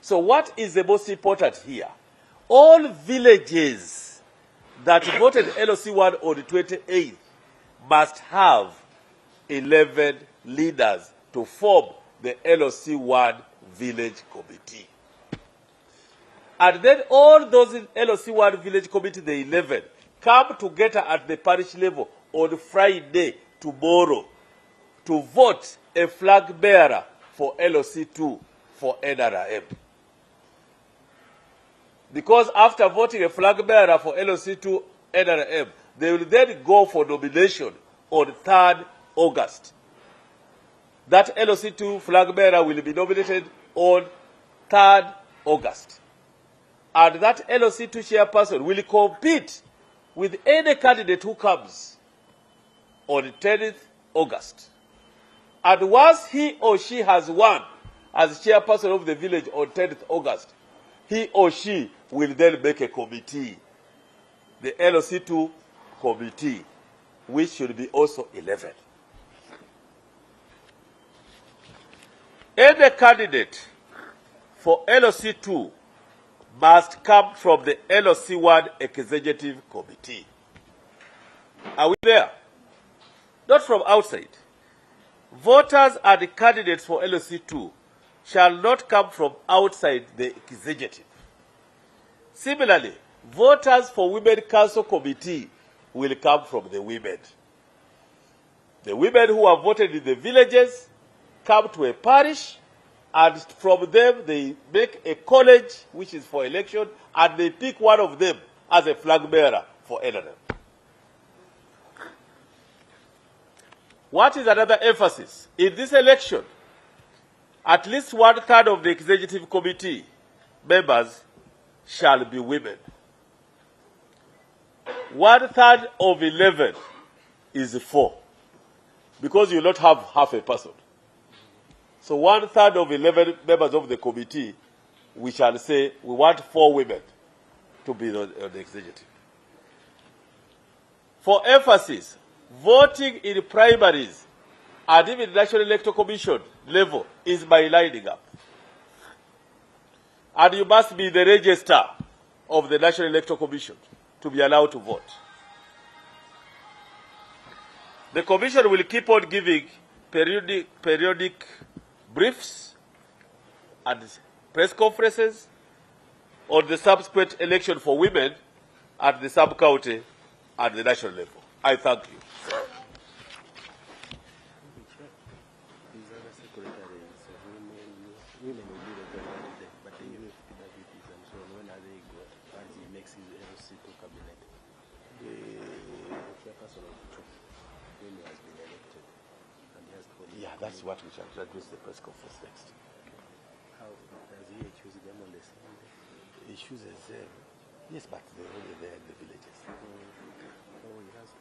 So what is the most important here? All villages that voted LOC1 on the 28th must have 11 leaders to form the LOC1 village committee. And then all those in LOC1 village committee, the 11, come together at the parish level on Friday, tomorrow, to vote a flag bearer for LOC2 for NRM. Because after voting a flag bearer for LOC2 NRM, they will then go for nomination on 3rd August. That LOC2 flag bearer will be nominated on 3rd August. And that LOC2 chairperson will compete with any candidate who comes on 10th August. And once he or she has won as chairperson of the village on 10th August, he or she will then make a committee, the LOC2 committee, which should be also 11. Any candidate for LOC2 must come from the LOC1 executive committee. Are we there? Not from outside. Voters and candidates for LOC2 shall not come from outside the executive. Similarly, voters for Women Council Committee will come from the women. The women who have voted in the villages come to a parish, and from them they make a college, which is for election, and they pick one of them as a flag bearer for NRM. What is another emphasis? In this election, at least 1/3 of the executive committee members shall be women. 1/3 of 11 is 4, because you will not have half a person. So 1/3 of 11 members of the committee, we shall say we want 4 women to be on the executive. For emphasis, voting in primaries and even National Electoral Commission level is by lining up. And you must be the register of the National Electoral Commission to be allowed to vote. The Commission will keep on giving periodic briefs and press conferences on the subsequent election for women at the sub-county and the national level. I thank you. Yeah, that's what we shall address the press conference next. How does he choose them on the same day? He chooses them. Yes, but they're only there in the villages. Oh, he has to.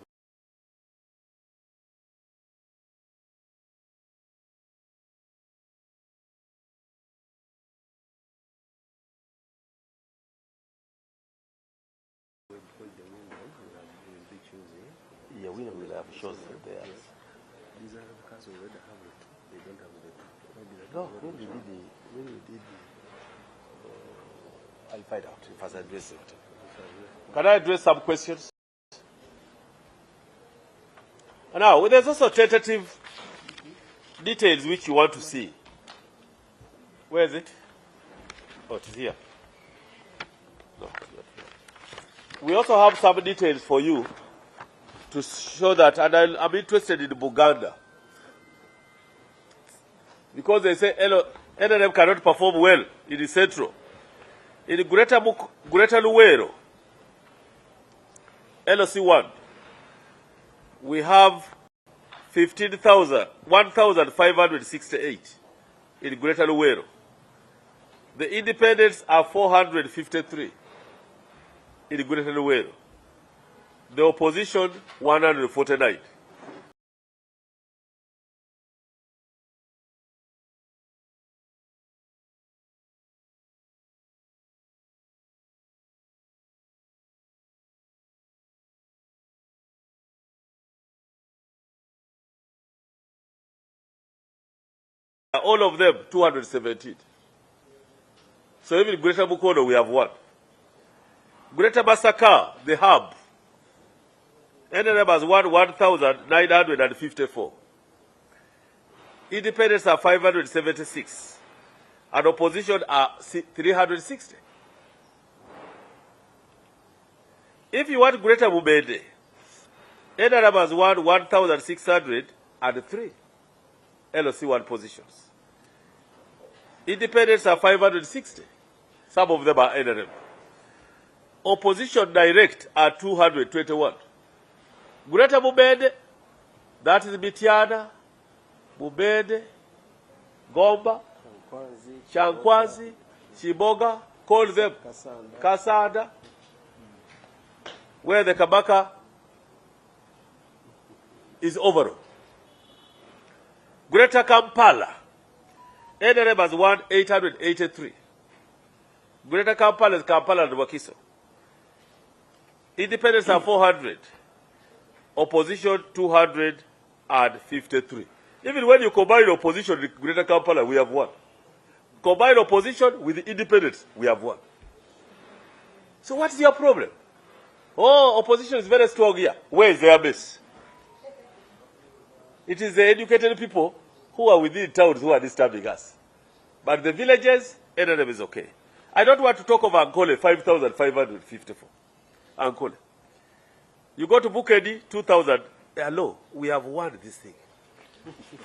Yeah, we will have shows there. Yes. These are the cars already have it. They don't have it. No, when we did I'll find out if I address it. Can I address some questions? Now, there's also tentative details which you want to see. Where is it? Oh, it's here. No, it's not here. We also have some details for you to show that, and I'm interested in Buganda. Because they say NRM cannot perform well in the central. In Greater Luwero, LOC1, we have 1,568 in Greater Luwero. The independents are 453 in Greater Luwero. The opposition, 149. All of them, 217. So even Greater Mukono, we have one. Greater Masaka, the hub, NRM has won 1,954. Independents are 576. And opposition are 360. If you want Greater Mubende, NRM has won 1,603 LOC1 positions. Independents are 560. Some of them are NRM. Opposition direct are 221. Greater Mubende, that is Mitiana, Mubende, Gomba, Shankwazi, Chiboga, call them Kasanda, where the Kabaka is overall. Greater Kampala, NRM has won 883. Greater Kampala is Kampala and Wakiso. Independents are 400. Opposition 253. Even when you combine opposition with Greater Kampala, we have won. Combine opposition with the independents, we have won. So what is your problem? Oh, opposition is very strong here. Where is their base? It is the educated people who are within towns who are disturbing us. But the villages, NRM is okay. I don't want to talk of Ankole, 5,554. Ankole. You go to Bukedi, 2,000. Hello, we have won this thing.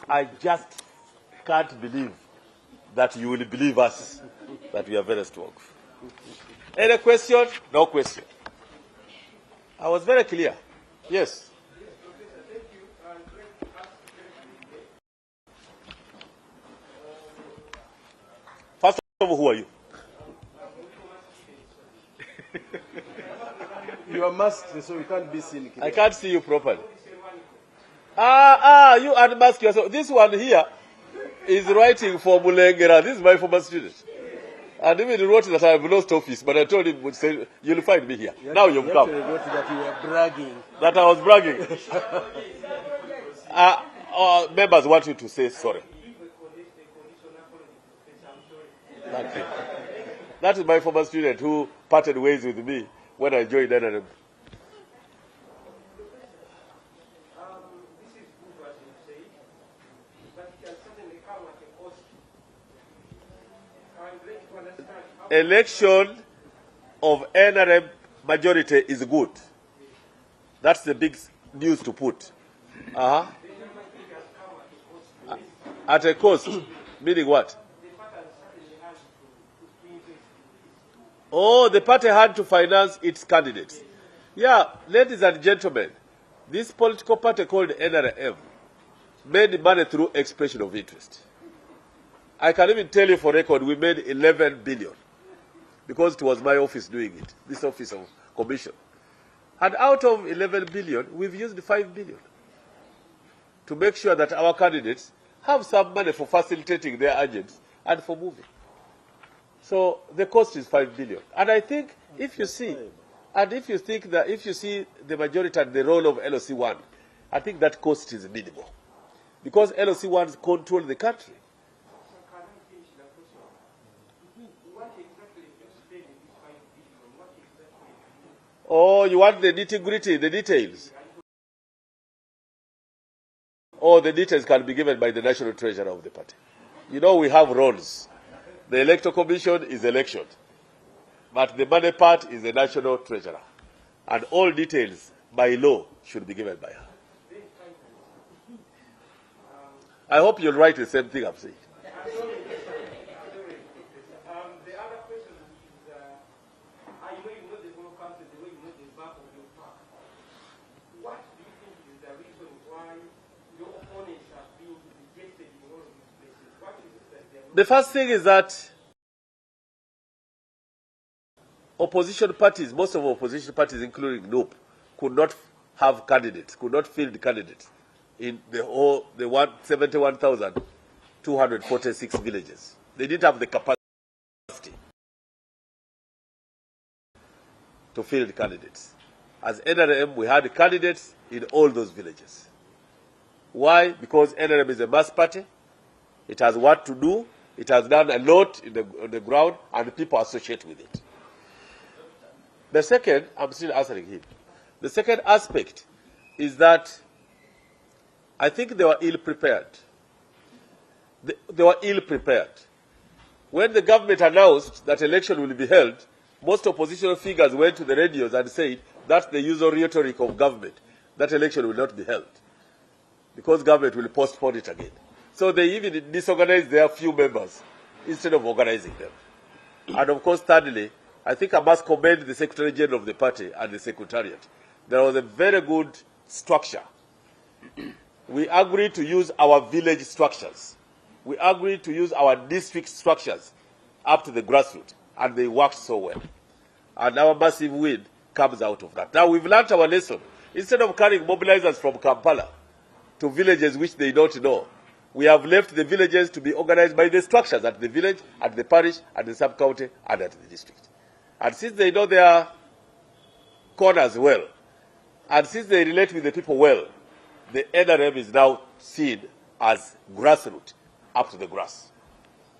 I just can't believe that you will believe us, that we are very strong. Any question? No question. I was very clear. Yes. First of all, who are you? You are masked, so you can't be seen. I can't see you properly. You unmask yourself. This one here is writing for Mulengera. This is my former student. And even he wrote that I have lost office, but I told him, you'll find me here. Now you've come. You wrote that you were bragging. That I was bragging. Members want you to say sorry. Thank you. That is my former student who parted ways with me when I joined NRM. Election of NRM majority is good. That's the big news to put. At a cost, meaning what? Oh, the party had to finance its candidates. Yeah, ladies and gentlemen, this political party called NRM made money through expression of interest. I can even tell you for record, we made 11 billion. Because it was my office doing it, this office of commission. And out of 11 billion, we've used 5 billion to make sure that our candidates have some money for facilitating their agents and for moving. So the cost is 5 billion. And I think if you see, and if you think that if you see the majority and the role of LOC1, I think that cost is minimal. Because LOC1s control the country. Oh, you want the nitty-gritty, the details? Oh, the details can be given by the National Treasurer of the party. You know, we have roles. The Electoral Commission is election. But the money part is the National Treasurer. And all details, by law, should be given by her. I hope you'll write the same thing I'm saying. The first thing is that opposition parties, most of opposition parties, including NUP, could not have candidates, could not field candidates in the 71,246 villages. They didn't have the capacity to field candidates. As NRM, we had candidates in all those villages. Why? Because NRM is a mass party. It has what to do. It has done a lot on the ground, and people associate with it. The second, I'm still answering him. The second aspect, is that I think they were ill-prepared. They were ill-prepared. When the government announced that election will be held, most opposition figures went to the radios and said that's the usual rhetoric of government, that election will not be held because government will postpone it again. So they even disorganized their few members instead of organizing them. And of course, thirdly, I think I must commend the Secretary General of the party and the Secretariat. There was a very good structure. We agreed to use our village structures. We agreed to use our district structures up to the grassroots, and they worked so well. And our massive win comes out of that. Now, we've learned our lesson. Instead of carrying mobilizers from Kampala to villages which they don't know, we have left the villages to be organized by the structures at the village, at the parish, at the sub-county, and at the district. And since they know their corners well, and since they relate with the people well, the NRM is now seen as grassroots, up to the grass.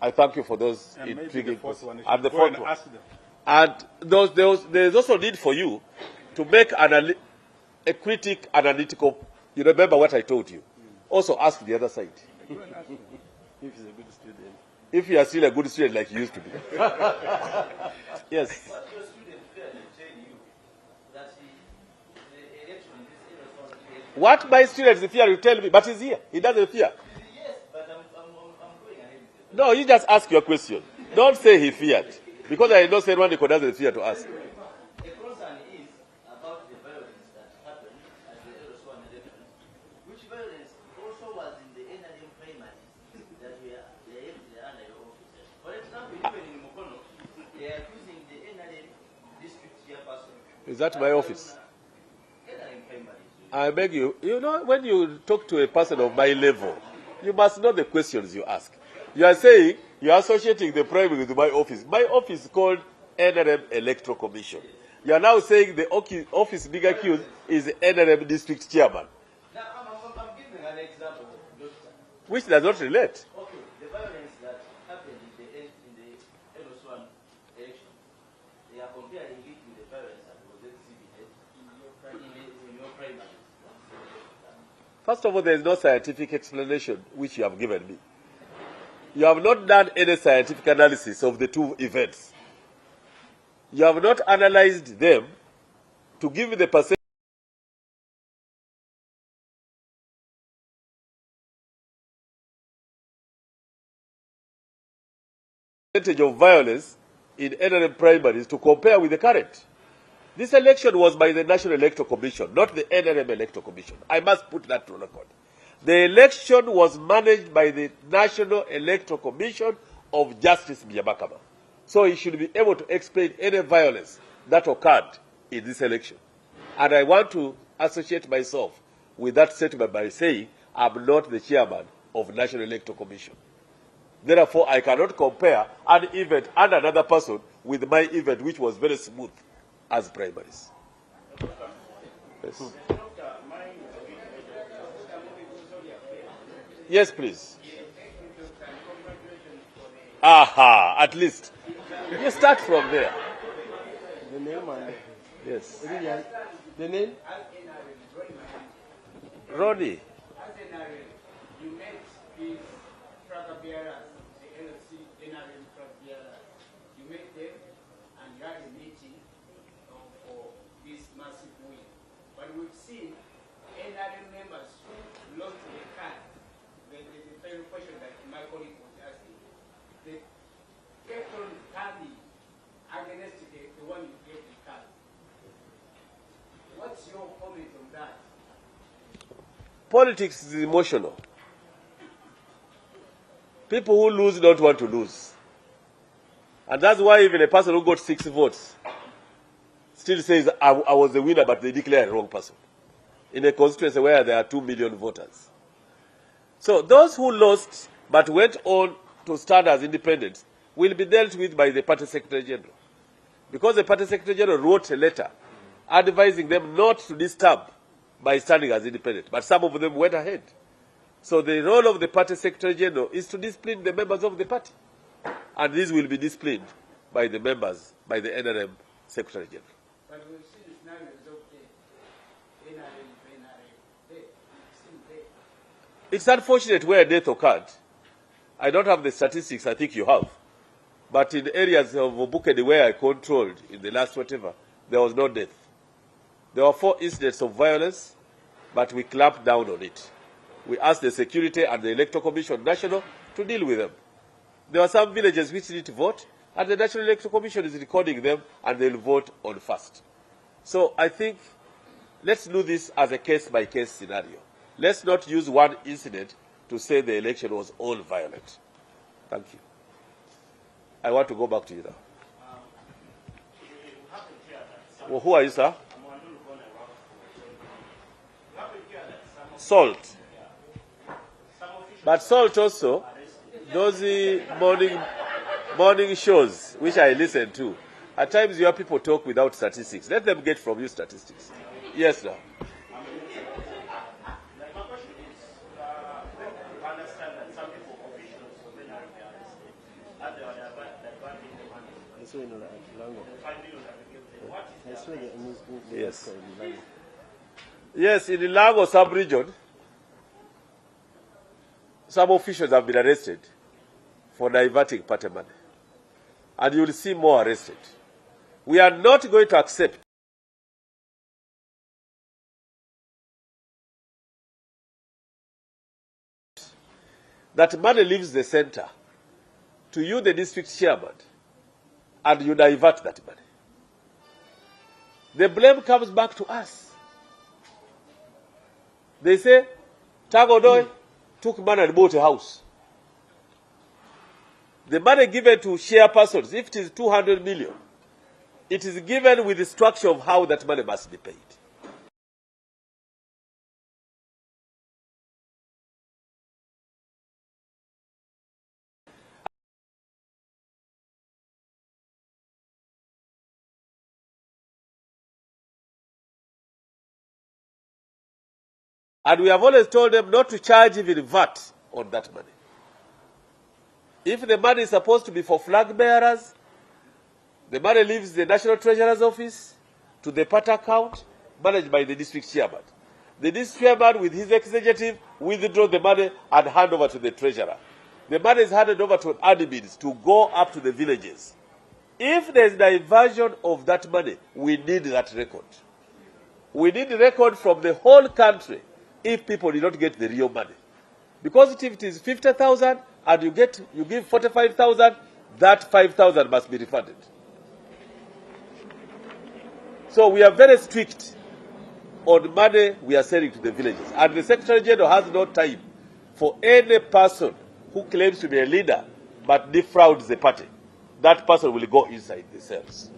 I thank you for those intriguing questions. And the fourth one. And there's also a need for you to make a critic analytical. You remember what I told you. Also ask the other side. If he's a good student. If you are still a good student like you used to be. Yes. What my students fear, you tell me, but he's here. He doesn't fear. Yes, but I'm going ahead with No, you just ask your question. Don't say he feared. Because I know Serwani doesn't fear to ask. The concern is about the violence that happened at the Eroswan election, which violence also was in the NRM primaries that were under your office. For example, even in Mukono, they are accusing the NRM district chairperson. Is that my office? NRM primaries. I beg you, you know, when you talk to a person of my level, you must know the questions you ask. You are saying you are associating the primary with my office. My office is called NRM Electoral Commission. You are now saying the office being accused is the NRM district chairman. Now, I'm giving an example, Doctor. Which does not relate. Okay, the violence that happened in the Eroswan election, they are comparing it with the violence that was exhibited in your primary. First of all, there is no scientific explanation which you have given me. You have not done any scientific analysis of the two events. You have not analyzed them to give me the percentage of violence in NRM primaries to compare with the current. This election was by the National Electoral Commission, not the NRM Electoral Commission. I must put that to record. The election was managed by the National Electoral Commission of Justice Myamakama. So he should be able to explain any violence that occurred in this election. And I want to associate myself with that statement by saying I'm not the chairman of National Electoral Commission. Therefore, I cannot compare an event and another person with my event, which was very smooth as primaries. Yes. Yes, please. Aha, at least. You start from there. The name and Yes. the name? Ronnie. You met these flag bearers, the LC NRM flag bearers. You met them and you had a meeting for this massive win. But we've seen NRM members who lost the card. The final question that my colleague was asking. They kept on standing against the one you gave the card. What's your comment on that? Politics is emotional. People who lose don't want to lose. And that's why even a person who got 6 votes still says, I was the winner, but they declare a wrong person. In a constituency where there are 2 million voters. So those who lost but went on to stand as independents will be dealt with by the party secretary general. Because the party secretary general wrote a letter advising them not to disturb by standing as independent. But some of them went ahead. So the role of the party secretary general is to discipline the members of the party. And these will be disciplined by the members, by the NRM secretary general. But we've seen scenarios of the NRM, It's unfortunate where a death occurred. I don't have the statistics, I think you have. But in areas of Obukedi where I controlled in the last whatever, there was no death. There were 4 incidents of violence, but we clamped down on it. We asked the security and the Electoral Commission National to deal with them. There were some villages which didn't vote, and the National Electoral Commission is recording them, and they'll vote on first. So I think let's do this as a case-by-case scenario. Let's not use one incident to say the election was all violent. Thank you. I want to go back to you now. Well, who are you, sir? Salt. But Salt also, those morning shows, which I listen to, at times your people talk without statistics. Let them get from you statistics. Yes, sir. Yes. Yes, in the Lago sub-region, some officials have been arrested for diverting party money. And you will see more arrested. We are not going to accept that money leaves the center to you, the district chairman, and you divert that money. The blame comes back to us. They say, Tagodoi took money and bought a house. The money given to chairpersons, if it is 200 million, it is given with the structure of how that money must be paid. And we have always told them not to charge even VAT on that money. If the money is supposed to be for flag bearers, the money leaves the National Treasurer's office to the party account managed by the district chairman. The district chairman with his executive withdraw the money and hand over to the treasurer. The money is handed over to admins to go up to the villages. If there is diversion of that money, we need that record. We need the record from the whole country if people did not get the real money. Because if it is 50,000 and you give 45,000, that 5,000 must be refunded. So we are very strict on money we are sending to the villages. And the Secretary General has no time for any person who claims to be a leader but defrauds the party. That person will go inside the cells.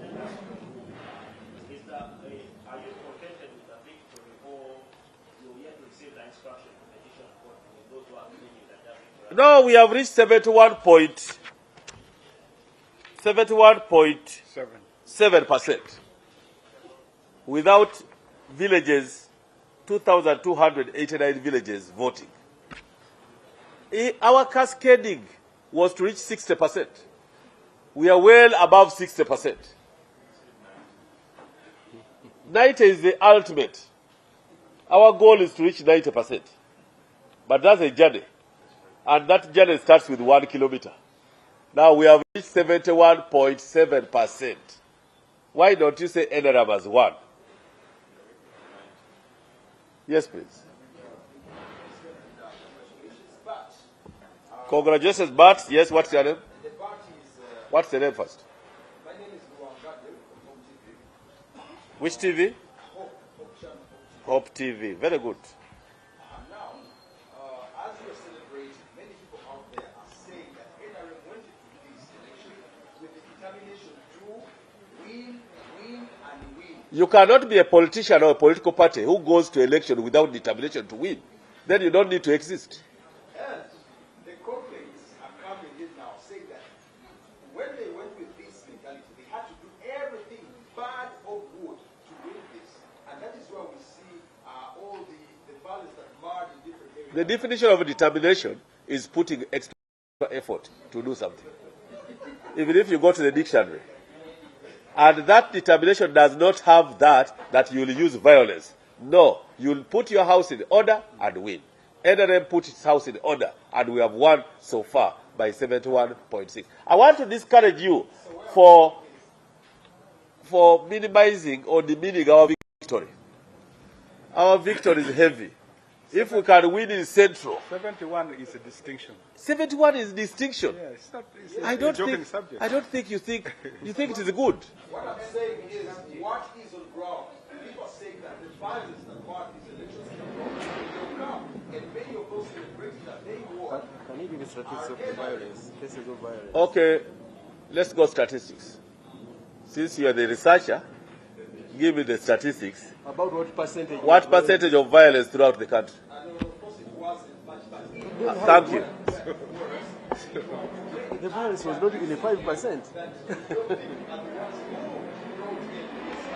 No, we have reached 71.7% without villages, 2,289 villages voting. Our cascading was to reach 60%. We are well above 60%. 90 is the ultimate. Our goal is to reach 90%. But that's a journey. And that journey starts with 1 kilometer. Now we have reached 71.7%. Why don't you say NRM as 1? Yes, please. Congratulations, Bart. Yes, what's your name? What's the name first? My name is Luangadel from TV. Which TV? Hope TV. Very good. Now, as we are celebrating, many people out there are saying that NRM went into this election with the determination to win, win, and win. You cannot be a politician or a political party who goes to election without determination to win. Then you don't need to exist. And the complaints are coming in now saying that when they went with this mentality, they had to do everything bad or good to win this. And that is where we see all the values that marred in different areas. The definition of determination is putting extra effort to do something. Even if you go to the dictionary. And that determination does not have that you will use violence. No, you'll put your house in order and win. NRM put its house in order, and we have won so far by 71.6. I want to discourage you for minimizing or demeaning our victory. Our victory is heavy. If we can win in Central. 71 is a distinction. 71 is distinction. Yeah, it's not, it's I don't think you think it is good. What I'm saying is, what is on ground? People are saying that the violence that part is elections will come, and many of those celebrating that they won. Can you give me statistics of the violence, cases of violence? Okay, let's go statistics. Since you are the researcher, give me the statistics. About what percentage? What percentage of violence throughout the country? Thank you. The violence was not even 5%.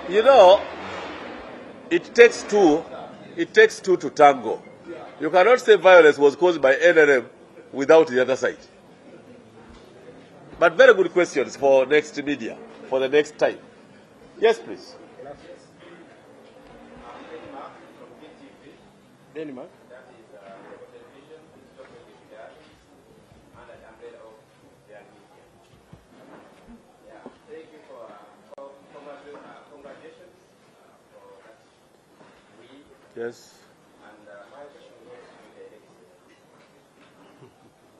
You know, it takes two to tango. You cannot say violence was caused by NRM without the other side. But very good questions for next media, for the next time. Yes, please. Denmark. Yes. And my question goes to the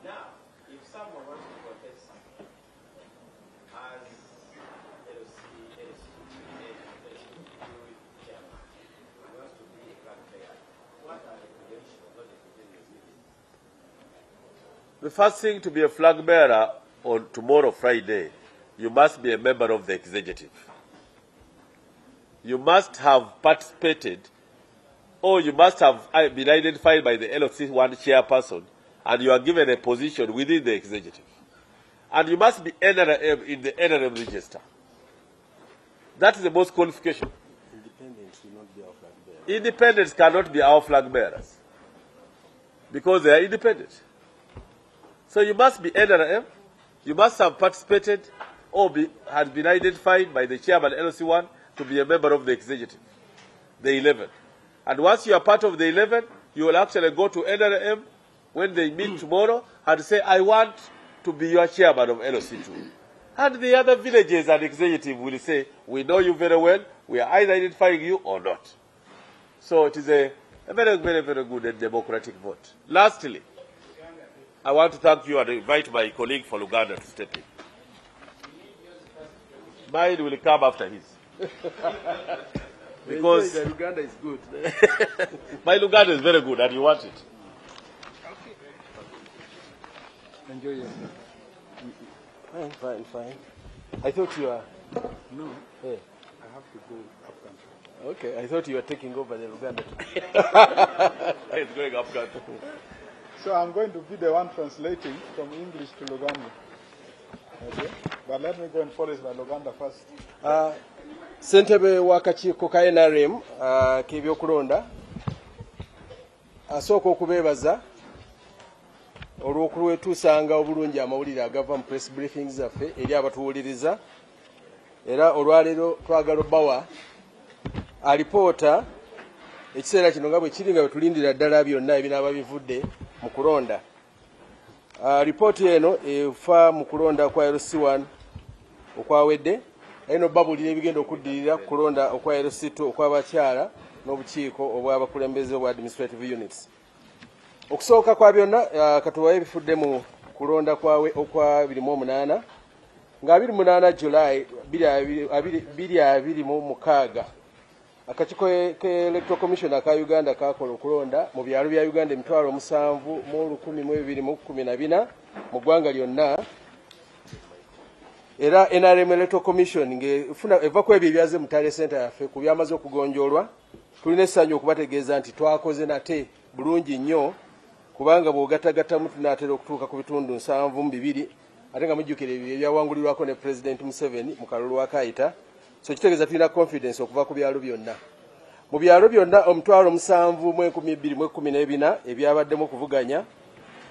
now, if someone wants to protest something, as LC, chairman, and wants to be a flag bearer, what are the credentials? What are the credentials? The first thing to be a flag bearer on tomorrow, Friday, you must be a member of the executive. You must have participated, or you must have been identified by the LOC1 chairperson, and you are given a position within the executive. And you must be NRM in the NRM register. That is the most qualification. Independents will not be our flag bearers. Independents cannot be our flag bearers because they are independent. So you must be NRM, you must have participated or has been identified by the chairman LOC1 to be a member of the executive, the 11. And once you are part of the 11, you will actually go to NRM when they meet tomorrow and say, I want to be your chairman of LOC2. And the other villages and executive will say, we know you very well, we are either identifying you or not. So it is a very, very, very good and democratic vote. Lastly, I want to thank you and invite my colleague for Luganda to step in. Mine will come after his. Because the Luganda is good. my Luganda is very good and you want it. Enjoy your Fine. I thought you were... No, Hey. I have to go up country. Okay, I thought you were taking over the Luganda. It's going up country. So I'm going to be the one translating from English to Luganda. Okay? But let me go and follow by Luganda first. Ssentebe w'akakiiko ka NRM k'ebyokulonda asooka okubeebaza olw'okulwetuusanga obulungi amawulire agava mu press briefings zaffe eri abatuwuliriza, era olwaleero twagala obbawa alipoota ekiseera kino nga bwe kiri nga bwe tulindira ddala byonna ebinaaba bivudde mu kulonda. Alipooti eno efa mu kulonda kwa LC1 okwawedde, eno babulira ebigenda okuddirira kulonda okwa LC2 okw'abakyala n'obukiiko obw'abakulembeze obwa administrative units. Okusooka kwa byonna katuwayo ebifudde mu kulonda kwawe okwa 28 nga 28 July 2026 akakiiko k'Electoral Commission aka Uganda kakola okulonda mu byalo bya Uganda 7,112 mu ggwanga lyonna, era NRM Electoral Commission ng'efuna eva ku ebyo ebyaze mu Tale Center yaffe ku byamaze okugonjoolwa, tulina essanyu okubategeeza nti twakoze nate bulungi nnyo, kubanga bw'ogatagattamu tunaatera okutuuka ku bitundu 7 mu 2 ate nga mujjukira ebyo ebyawangulirwako ne President Museveni mu kalulu akayita. So kitegeeza tulina confidence okuva ku byalo byonna. Mu byalo byonna 7,112 ebyabaddemu okuvuganya,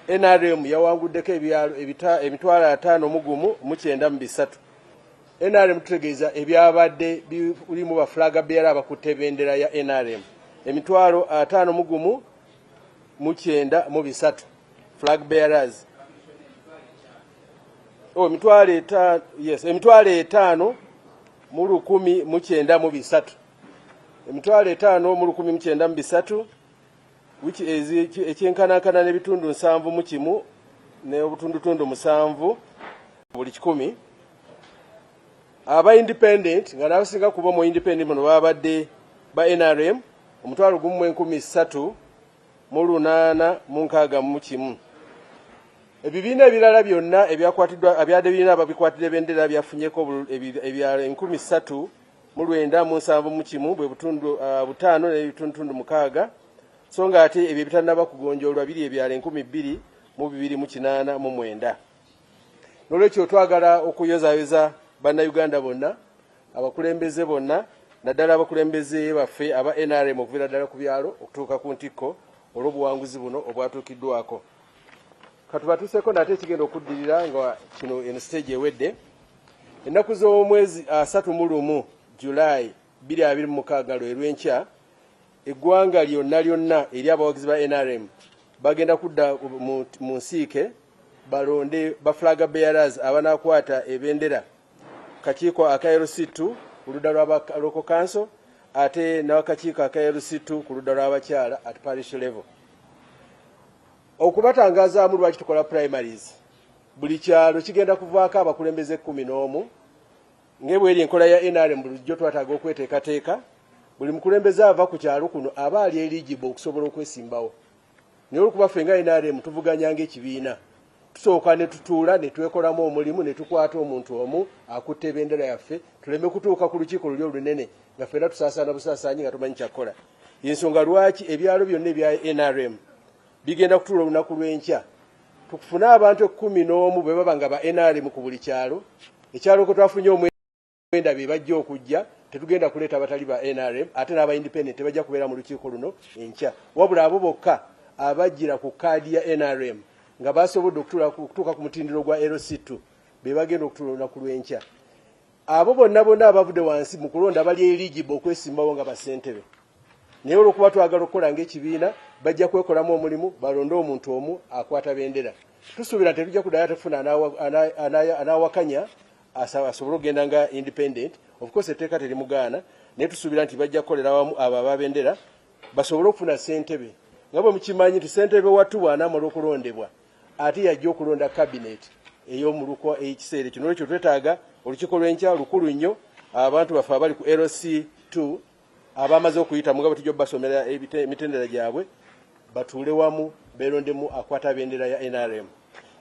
NRM yawanguddeko emitwalo 5,193. NRM tutegeeza ebyabadde bimulimu ba flag bearer abakutte ebendera ya NRM emitwalo 5,193 993 flag bearers. Oh, emitwalo 5 yes, emitwalo 5 mu 1993. Emitwalo 5 mu 1993 which is ekyenkanankana n'ebitundu 7 mu kimu ne obutundutundu 7 buli 100. Aba independent nga nabasinga kuba mu independent muno babadde ba NRM omutwalo 13 mu 8 mu kimu. Ebibiina ebirala byonna ebyakwatiddwa abyadde birina ababikwatira bendera byafunyeko ebyalo 13 mu 9 mu kimu bwe butundu 5 n'ebitundu 6 so nga ate ebyo bitannaba kugonjoolwa biri ebyalo 12 mu 2 mu 9. N'olwekyo twagala okuyozayoza bannayuganda bonna abakulembeze bonna naddala abakulembeze baffe aba NRM okuviira ddala ku byalo okutuuka ku ntikko olw'obuwanguzi buno obwatuukiddwako. Katubatuuseko nate ekigenda okuddirira nga kino eno stage ewedde. Ennaku z'omwezi 31 July 2026 lwe lw'enkya eggwanga lyonna eri abawagizi ba NRM bagenda kudda mu nsiike balonde ba flag bearers abanakwata ebendera kakiiko aka LC2 ku ludda lwa local council ate n'akakiiko aka LC2 ku ludda lw'abakyala at parish level. Okubatangazaamu lwaki tukola primaries buli kyalo kigenda kuvaako abakulembeze 11 ng'ebweri enkola ya NRM bulijjo twataaga okweteekateeka buli mukulembeze ava ku kyalo kuno aba ali eligible okusobola okwesimbawo. Naye olw'okuba ffe nga NRM tuvuganya ng'ekibiina tusooka ne tutuula ne twekolamu omulimu ne tukwata omuntu omu akutte ebendera yaffe tuleme kutuuka ku lukiiko luli olunene nga ffenna tusaasaana busaasaanyi nga tumanyi kyakola. Y'ensonga lwaki ebyalo byonna ebya NRM bigenda kutuula olunaku lw'enkya tukufune abantu 11 bwe baba nga ba NRM ku buli kyalo. Ekyalo kwe twafunye omwenda be bajja okujja tetugenda kuleeta abatali ba NRM ate n'aba independent tebajja kubeera mu lukiiko luno enkya wabula abo bokka abajjira ku kaadi ya NRM nga basobodde okutuuka ku mutindiro gwa LC2 be bagenda okutuula olunaku lw'enkya. Abo bonna abavudde wansi mu kulonda bali eligible okwesimbawo nga basentebe. Naye olw'okuba twagala okukola ng'ekibiina bajja kwekolamu omulimu balonde omuntu omu akwata bendera. Tusuubira nti tujja kuddayo tufuna anaawakanya asobole okugenda nga independent. Of course etteeka terimugaana naye tusuubira nti bajja kukolera awamu abo ababendera basobole okufuna ssentebe. Nga bwe mukimanyi nti ssentebe wattu bw'anaamala okulondebwa ate yajja okulonda cabinet ey'omulukwa ekiseera kino. Olwekyo twetaaga olukiiko lw'enkya lukulu nnyo abantu baffe abali ku LC2 abamaze okuyitamu nga bwe tujja basomera emitendera gyabwe batuule wamu beerondemu akwata bendera ya NRM.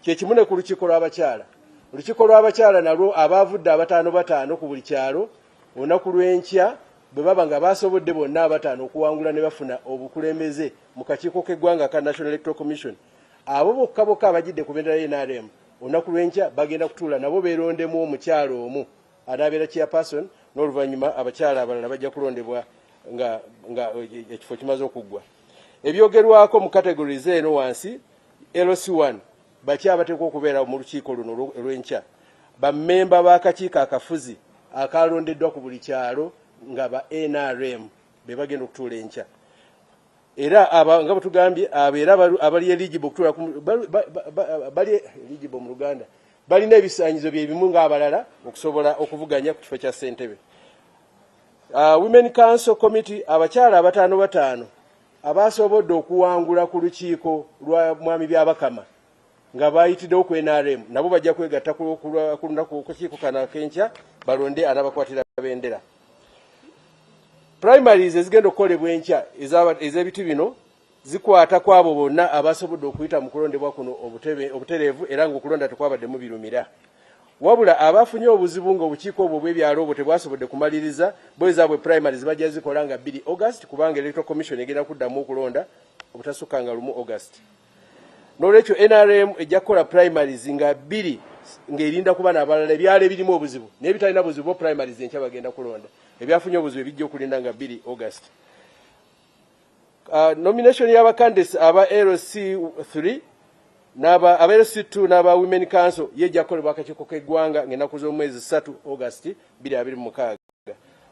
Kyekimu ne ku lukiiko lw'abakyala. Olukiiko lw'abakyala nalwo abaavudde 5 ku buli kyalo olunaku lw'enkya bwe baba nga basobodde bonna 5 okuwangula ne bafuna obukulembeze mu kakiiko k'eggwanga ka National Electoral Commission. Abo bokka abajidde ku bendera ya NRM olunaku lw'enkya bagenda kutuula nabo beerondemu omukyalo omu anaabeera chairperson n'oluvannyuma abakyala abalala bajja kulondebwa nga ekifo kimaze okuggwa. Ebyogerwako mu categories eno wansi LC1 baki abateekwa okubeera mu lukiiko luno olw'enkya bammemba b'akakiiko akafuzi akalondeddwa ku buli kyalo nga ba NRM be bagenda okutuula enkya. Era nga bwe tugambye abeera abali eligible okutuula bali eligible mu Luganda balina ebisaanyizo bye bimu ng'abalala okusobola okuvuganya ku kifo kya ssentebe. Women Council Committee abakyala 5 abasobodde okuwangula ku lukiiko lwa mwami byabakama nga bayitiddewo ku NRM nabo bajja kwegatta ku kakiiko kano ak'enkya balonde anabakwatira bendera. Primaries ezigenda okukolebwa enkya ez'ebiti bino zikwata ku abo bonna abasobodde okuyita mu kulondebwa kuno obutereevu era ng'okulonda tekwabaddemu birumira. Wabula abafunye obuzibu ng'obukiiko obwo bw'ebyalo obwo tebwasobodde kumaliriza bo ezaabwe primaries bajja zikola nga 2 August kubanga Electoral Commission egenda kuddamu okulonda obutasukka nga 1 August. N'olwekyo NRM ejja kukola primaries nga 2 ng'erinda kuba n'abalala ebyalo ebirimu obuzibu naye bitalina buzibu bo primaries enkya bagenda kulonda ebyafunye obuzibu ebijja okulinda nga 2 August. Nomination y'abacandidates aba LC3 aba LC2 n'aba Women Council yejja kukolebwa akakiiko k'eggwanga ng'ennaku z'omwezi 3 August 2026.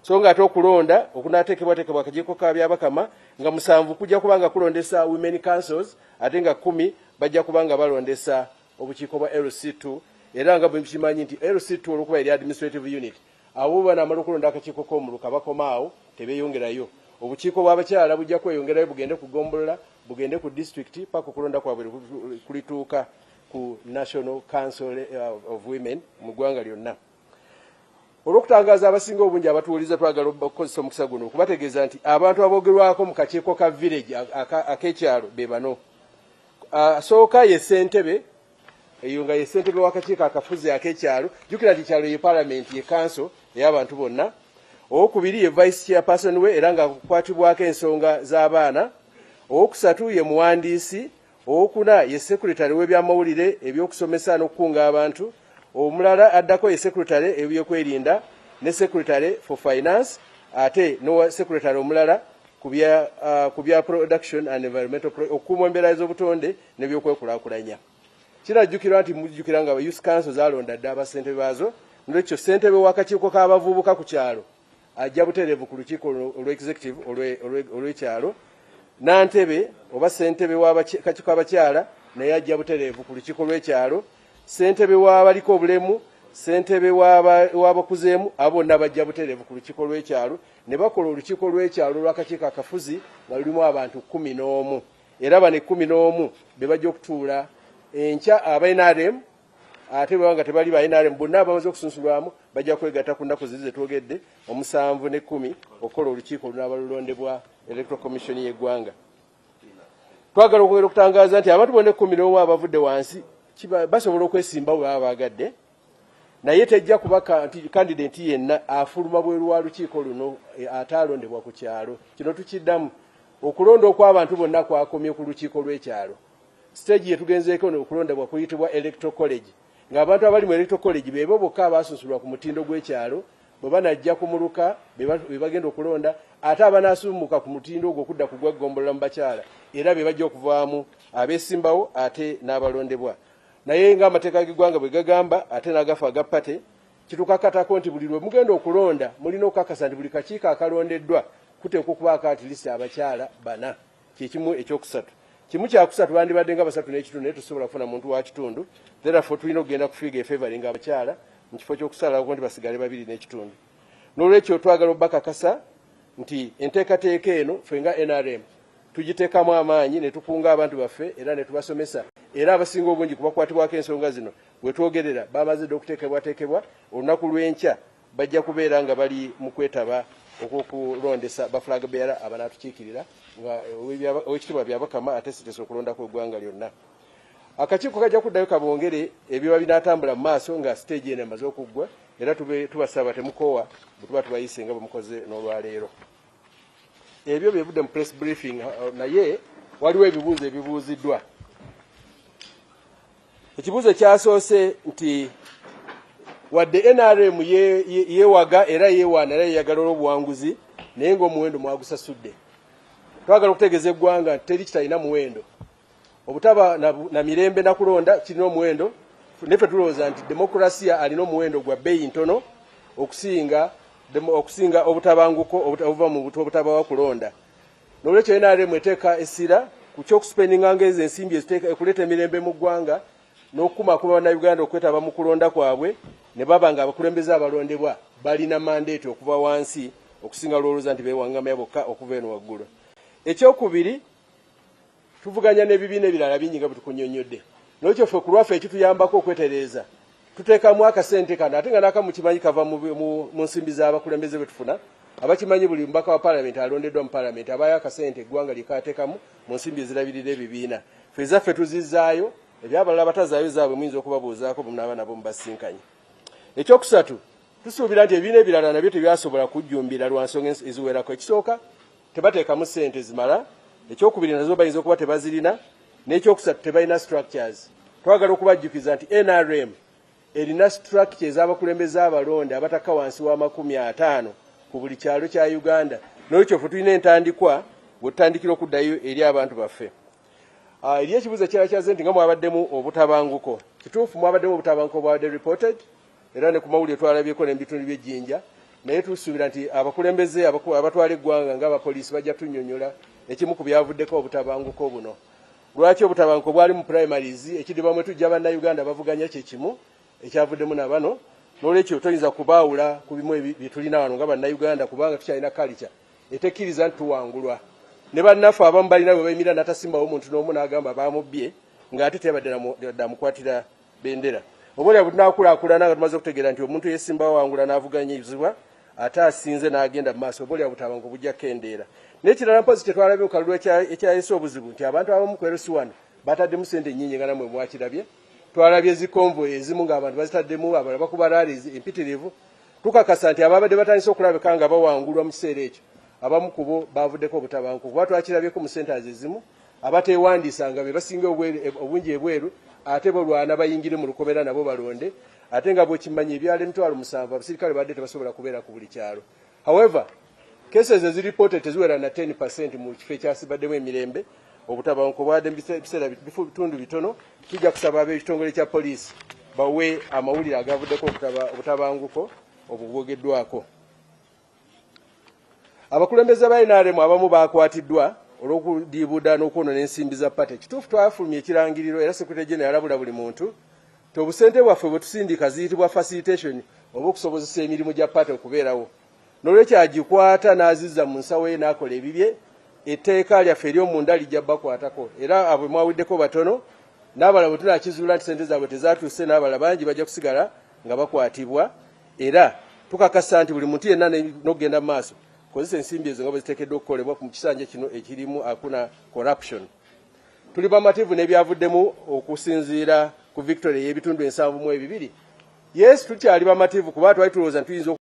so nga ate okulonda okunateekebwateekebwa akakiiko ka byabakama nga 7 kujja kubanga kulondesa women councils ate nga 10 bajja kubanga balondesa obukiiko bwa LC2 era nga bwe kimanyi nti LC2 olwokuba eri administrative unit abo banamala okulonda akakiiko k'omuluka bakomaawo tebeeyongerayo obukiiko bw'abakyala bujja kweyongerayo bugende ku Gombola bugende ku district paka okulonda kwabwe kulituuka ku National Council of Women mu ggwanga lyonna. Olw'okutangaza abasinga obungi abatuwuliza twagala okukozesa omukisa guno okubategeeza nti abantu aboogerwako mu kakiiko ka village ak'ekyalo be bano. Asooka ye ssentebe eyo nga ye ssentebe w'akakiiko akafuzi ak'ekyalo jjukira nti kyalo ye parliament ye council ey'abantu bonna. Owokubiri ye vice chairperson we era nga akukwatibwako ensonga z'abaana. Owokusatu ye muwandiisi. Owokuna ye secretary w'ebyamawulire ebyokusomesa n'okukunga abantu. Omulala addako ye secretary ebyokwerinda ne secretary for finance ate no secretary omulala ku bya production and environmental okuuma embeera z'obutonde n'ebyokwekulakulanya. Kirajjukirwa nti mujjukira nga youth council zalonda dda abasentebe baazo n'ekyo ssentebe w'akakiiko k'abavubuka ku kyalo ajja butereevu ku lukiiko olw'executive olw'ekyalo nantebe oba ssentebe w'akakiiko k'abakyala naye ajja butereevu ku lukiiko lw'ekyalo ssentebe w'abaliko obulemu ssentebe w'abakuzeemu abo bonna bajja butereevu ku lukiiko lw'ekyalo ne bakola olukiiko lw'ekyalo lw'akakiiko akafuzi nga lulimu abantu 11 era bano 11 be bajja okutuula enkya aba NRM ate bwanga tebali ba NRM bonna abamaze okusunsulwamu bajja kwegatta ku nnaku ziri zetwogedde 7 ne 10 okukola olukiiko lunaabalulondebwa Electoral Commission y'eggwanga. Twagala okwogera okutangaza nti abantu bonna 11 abavudde wansi basobola okwesimba bwe baba baagadde naye tejja kuba candidate yenna afuluma bweru wa lukiiko luno ataalondebwa ku kyalo. Kino tukiddamu okulonda okw'abantu bonna kwakomye ku lukiiko lw'ekyalo. Stage yetugenzeeko okulondebwa kuyitibwa electoral college ng'abantu abali mu electoral college be bo bokka abaasunsulwa ku mutindo gw'ekyalo bwe banajja kumuluka be bagenda okulonda ate abanaasumuka ku mutindo ogwo okudda ku gweggombola mu bakyala era be bajja okuvaamu abeesimbawo ate n'abalondebwa. Naye ng'amateeka g'eggwanga bwe gagamba ate n'agafa agapate kitukakatako nti buli lwe mugenda okulonda mulina okukakasa nti buli kakiiko akalondeddwa kuteekwa okubaako at least abakyala 4 kyekimu ekyokusatu. Kimu kyakusatu bandibadde nga 3 n'ekitundu naye tusobola kufuna muntu wa kitundu therefore tulina okugenda kufiiga efavoring abakyala mu kifo ky'okusalako nti basigale 2 n'ekitundu. N'olwekyo twagala obbakakasa nti enteekateeka eno ffe nga NRM tugiteekamu amaanyi ne tukunga abantu baffe era ne tubasomesa era abasinga obungi kubakwatibwako ensonga zino bwe twogerera bamaze dde okuteekebwateekebwa olunaku lw'enkya bajja kubeera nga bali mu kwetaba okwokulondesa baflag bearer abanaatukiikirira nga owekitiibwa byabakama ate sitesa okulonda kw'eggwanga lyonna. Akakiiko kajja kuddayo kabongere ebiba binaatambula mu maaso nga stage eno emaze okuggwa era tubasaba temukoowa bwe tuba tubayise nga bwe mukoze n'olwaleero. Ebyo byevudde mu press briefing naye waliwo ebibuuzo ebibuuziddwa. Ekibuuzo ekyasoose nti wadde NRM yeewaga era yeewaana era yeyagala olw'obuwanguzi naye ng'omuwendo mwagusasudde. Twagala okutegeeza eggwanga nti teri kitalina muwendo. Obutaba na mirembe na kulonda kirina omuwendo. Neffe tulowooza nti demokrasiya alina omuwendo gwa bbeeyi ntono okusinga obutabanguko obuva mu obutabawa kulonda. N'olwekyo NRM eteeka essira ku ky'okusipendinganga ezo ensimbi okuleeta emirembe mu ggwanga n'okukumaakuma bannayuganda okwetaba mu kulonda kwabwe ne baba nga abakulembeze abalondebwa balina mandeeti okuva wansi okusinga lwolooza nti beewaŋŋamya bokka okuva eno waggulu. Ekyokubiri tuvuganya n'ebibiina ebirala bingi nga bwe tukunnyonnyodde. N'ekyo ffe ku lwaffe ekituyambako okwetereeza tuteekamu akasente kano ate nga n'akamu kimanyi kava mu nsimbi z'abakulembeze bwe tufuna abakimanyi buli mubaka wa paalamenti alondeddwa mu paalamenti abaayo akasente eggwanga lyekaateekamu mu nsimbi ezirabirira ebibiina. Ffe ezaffe tuzizzaayo ebyabalala batazaayo zaabwe muyinza okubabuuzaako bwe munaaba nabo mubasinkanye. Ekyokusatu tusuubira nti ebibiina ebirala nabyo tebyasobola kujjumbira lwa nsonga eziwerako. Ekisooka tebateekamu ssente zimala. Ekyokubiri nazo bayinza okuba tebazirina. N'ekyokusatu tebalina structures. Twagala okubajjukiza nti NRM erina structure ez'abakulembeze abalonde abataka wansi wa 50 ku buli kyalo kya Uganda. N'olwekyo ffe tulina entandikwa bwe tutandikira okuddayo eri abantu baffe. Eri ekibuuzo ekirala kyaze nti nga mwabaddemu obutabanguko. Kituufu mwabaddemu obutabanguko bwabadde reported era ne ku mawulire twalabyeko n'ebitundu by'ejjinja naye tusuubira nti abakulembeze abatwala eggwanga ng'abapoliisi bajja tunnyonnyola ekimu ku byavuddeko obutabanguko buno. Lwaki obutabanguko bwali mu primaries ekidiba mwe tujja bannayuganda bavuganya kye kimu ekyavuddemu na bano, n'olwekyo toyinza kubaawula ku bimu bye tulina wano nga bannayuganda kubanga tukyalina culture etekkiriza nti tuwangulwa. Ne bannaffe abamu balina bwe bayimira n'atasimbawo omuntu n'omu n'agamba bamubbye ng'ate tebadde damukwatira bendera. Oboolyawo bwe tunaakulaakulana nga tumaze okutegeera nti omuntu yeesimbawo wangula n'avuganyizibwa ate asinze n'agenda mu maaso, oboolyawo butabanguko bujja kendeera. N'ekirala mpozi tetwalabye ku kalulu ekyayisa obuzibu nti abantu abamu ku LC1 bataddemu ssente nnyingi nga namwe mwakirabye. Twalabye zikonvoyi ezimu ng'abantu bazitaddemu, abalala bakuba laali empitirivu. Tukakasa nti ababadde batandise okulabika nga bawangulwa mu kiseera ekyo abamu ku bo bavuddeko obutabanguko kuba twakirabyeko mu sentazi ezimu abateewandiisanga be basinga obungi ebweru ate bolwana bayingire mu lukobera nabo balonde ate nga bw'okimanyi ebyalo 7,000 abasirikale badde tebasobola kubeera ku buli kyalo. However, cases eziripoted teziwera na 10% mu kifo ekyasibaddemu emirembe. Obutabanguko bwadde mu biseera bitundu bitono. Tujja kusaba ab'ekitongole kya poliisi bawe amawulire agavuddeko obutabanguko obugwogeddwako. Abakulembeze ba NRM abamu bakwatiddwa olw'okudiibuuda n'okwonona ensimbi za pate. Kituufu twafulumya ekirangiriro era Secretary General yalabula buli muntu nti obusente bwaffe bwe tusindika ziyitibwa facilitation oba okusobozesa emirimu gya pate okubeerawo. N'olwekyo agikwata n'azizza mu nsawo ye n'akola ebibye, etteeka lyaffe ery'omunda lijja bakwatako. Era abo mwawiddeko batono n'abalala bwe tunaakizuula nti ssente zaabwe tezaatuuse n'abalala bangi bajja kusigala nga bakwatibwa. Era tukakasa nti buli muntu yenna n'okugenda mu maaso kozesa ensimbi ezo nga bwe ziteekeddwa okukolebwa mu kisanja kino ekirimu akuna corruption. Tuli bamativu n'ebyavuddemu okusinziira ku victory y'ebitundu 72. Yes, tukyali bamativu kuba twali tulowooza nti tuyinza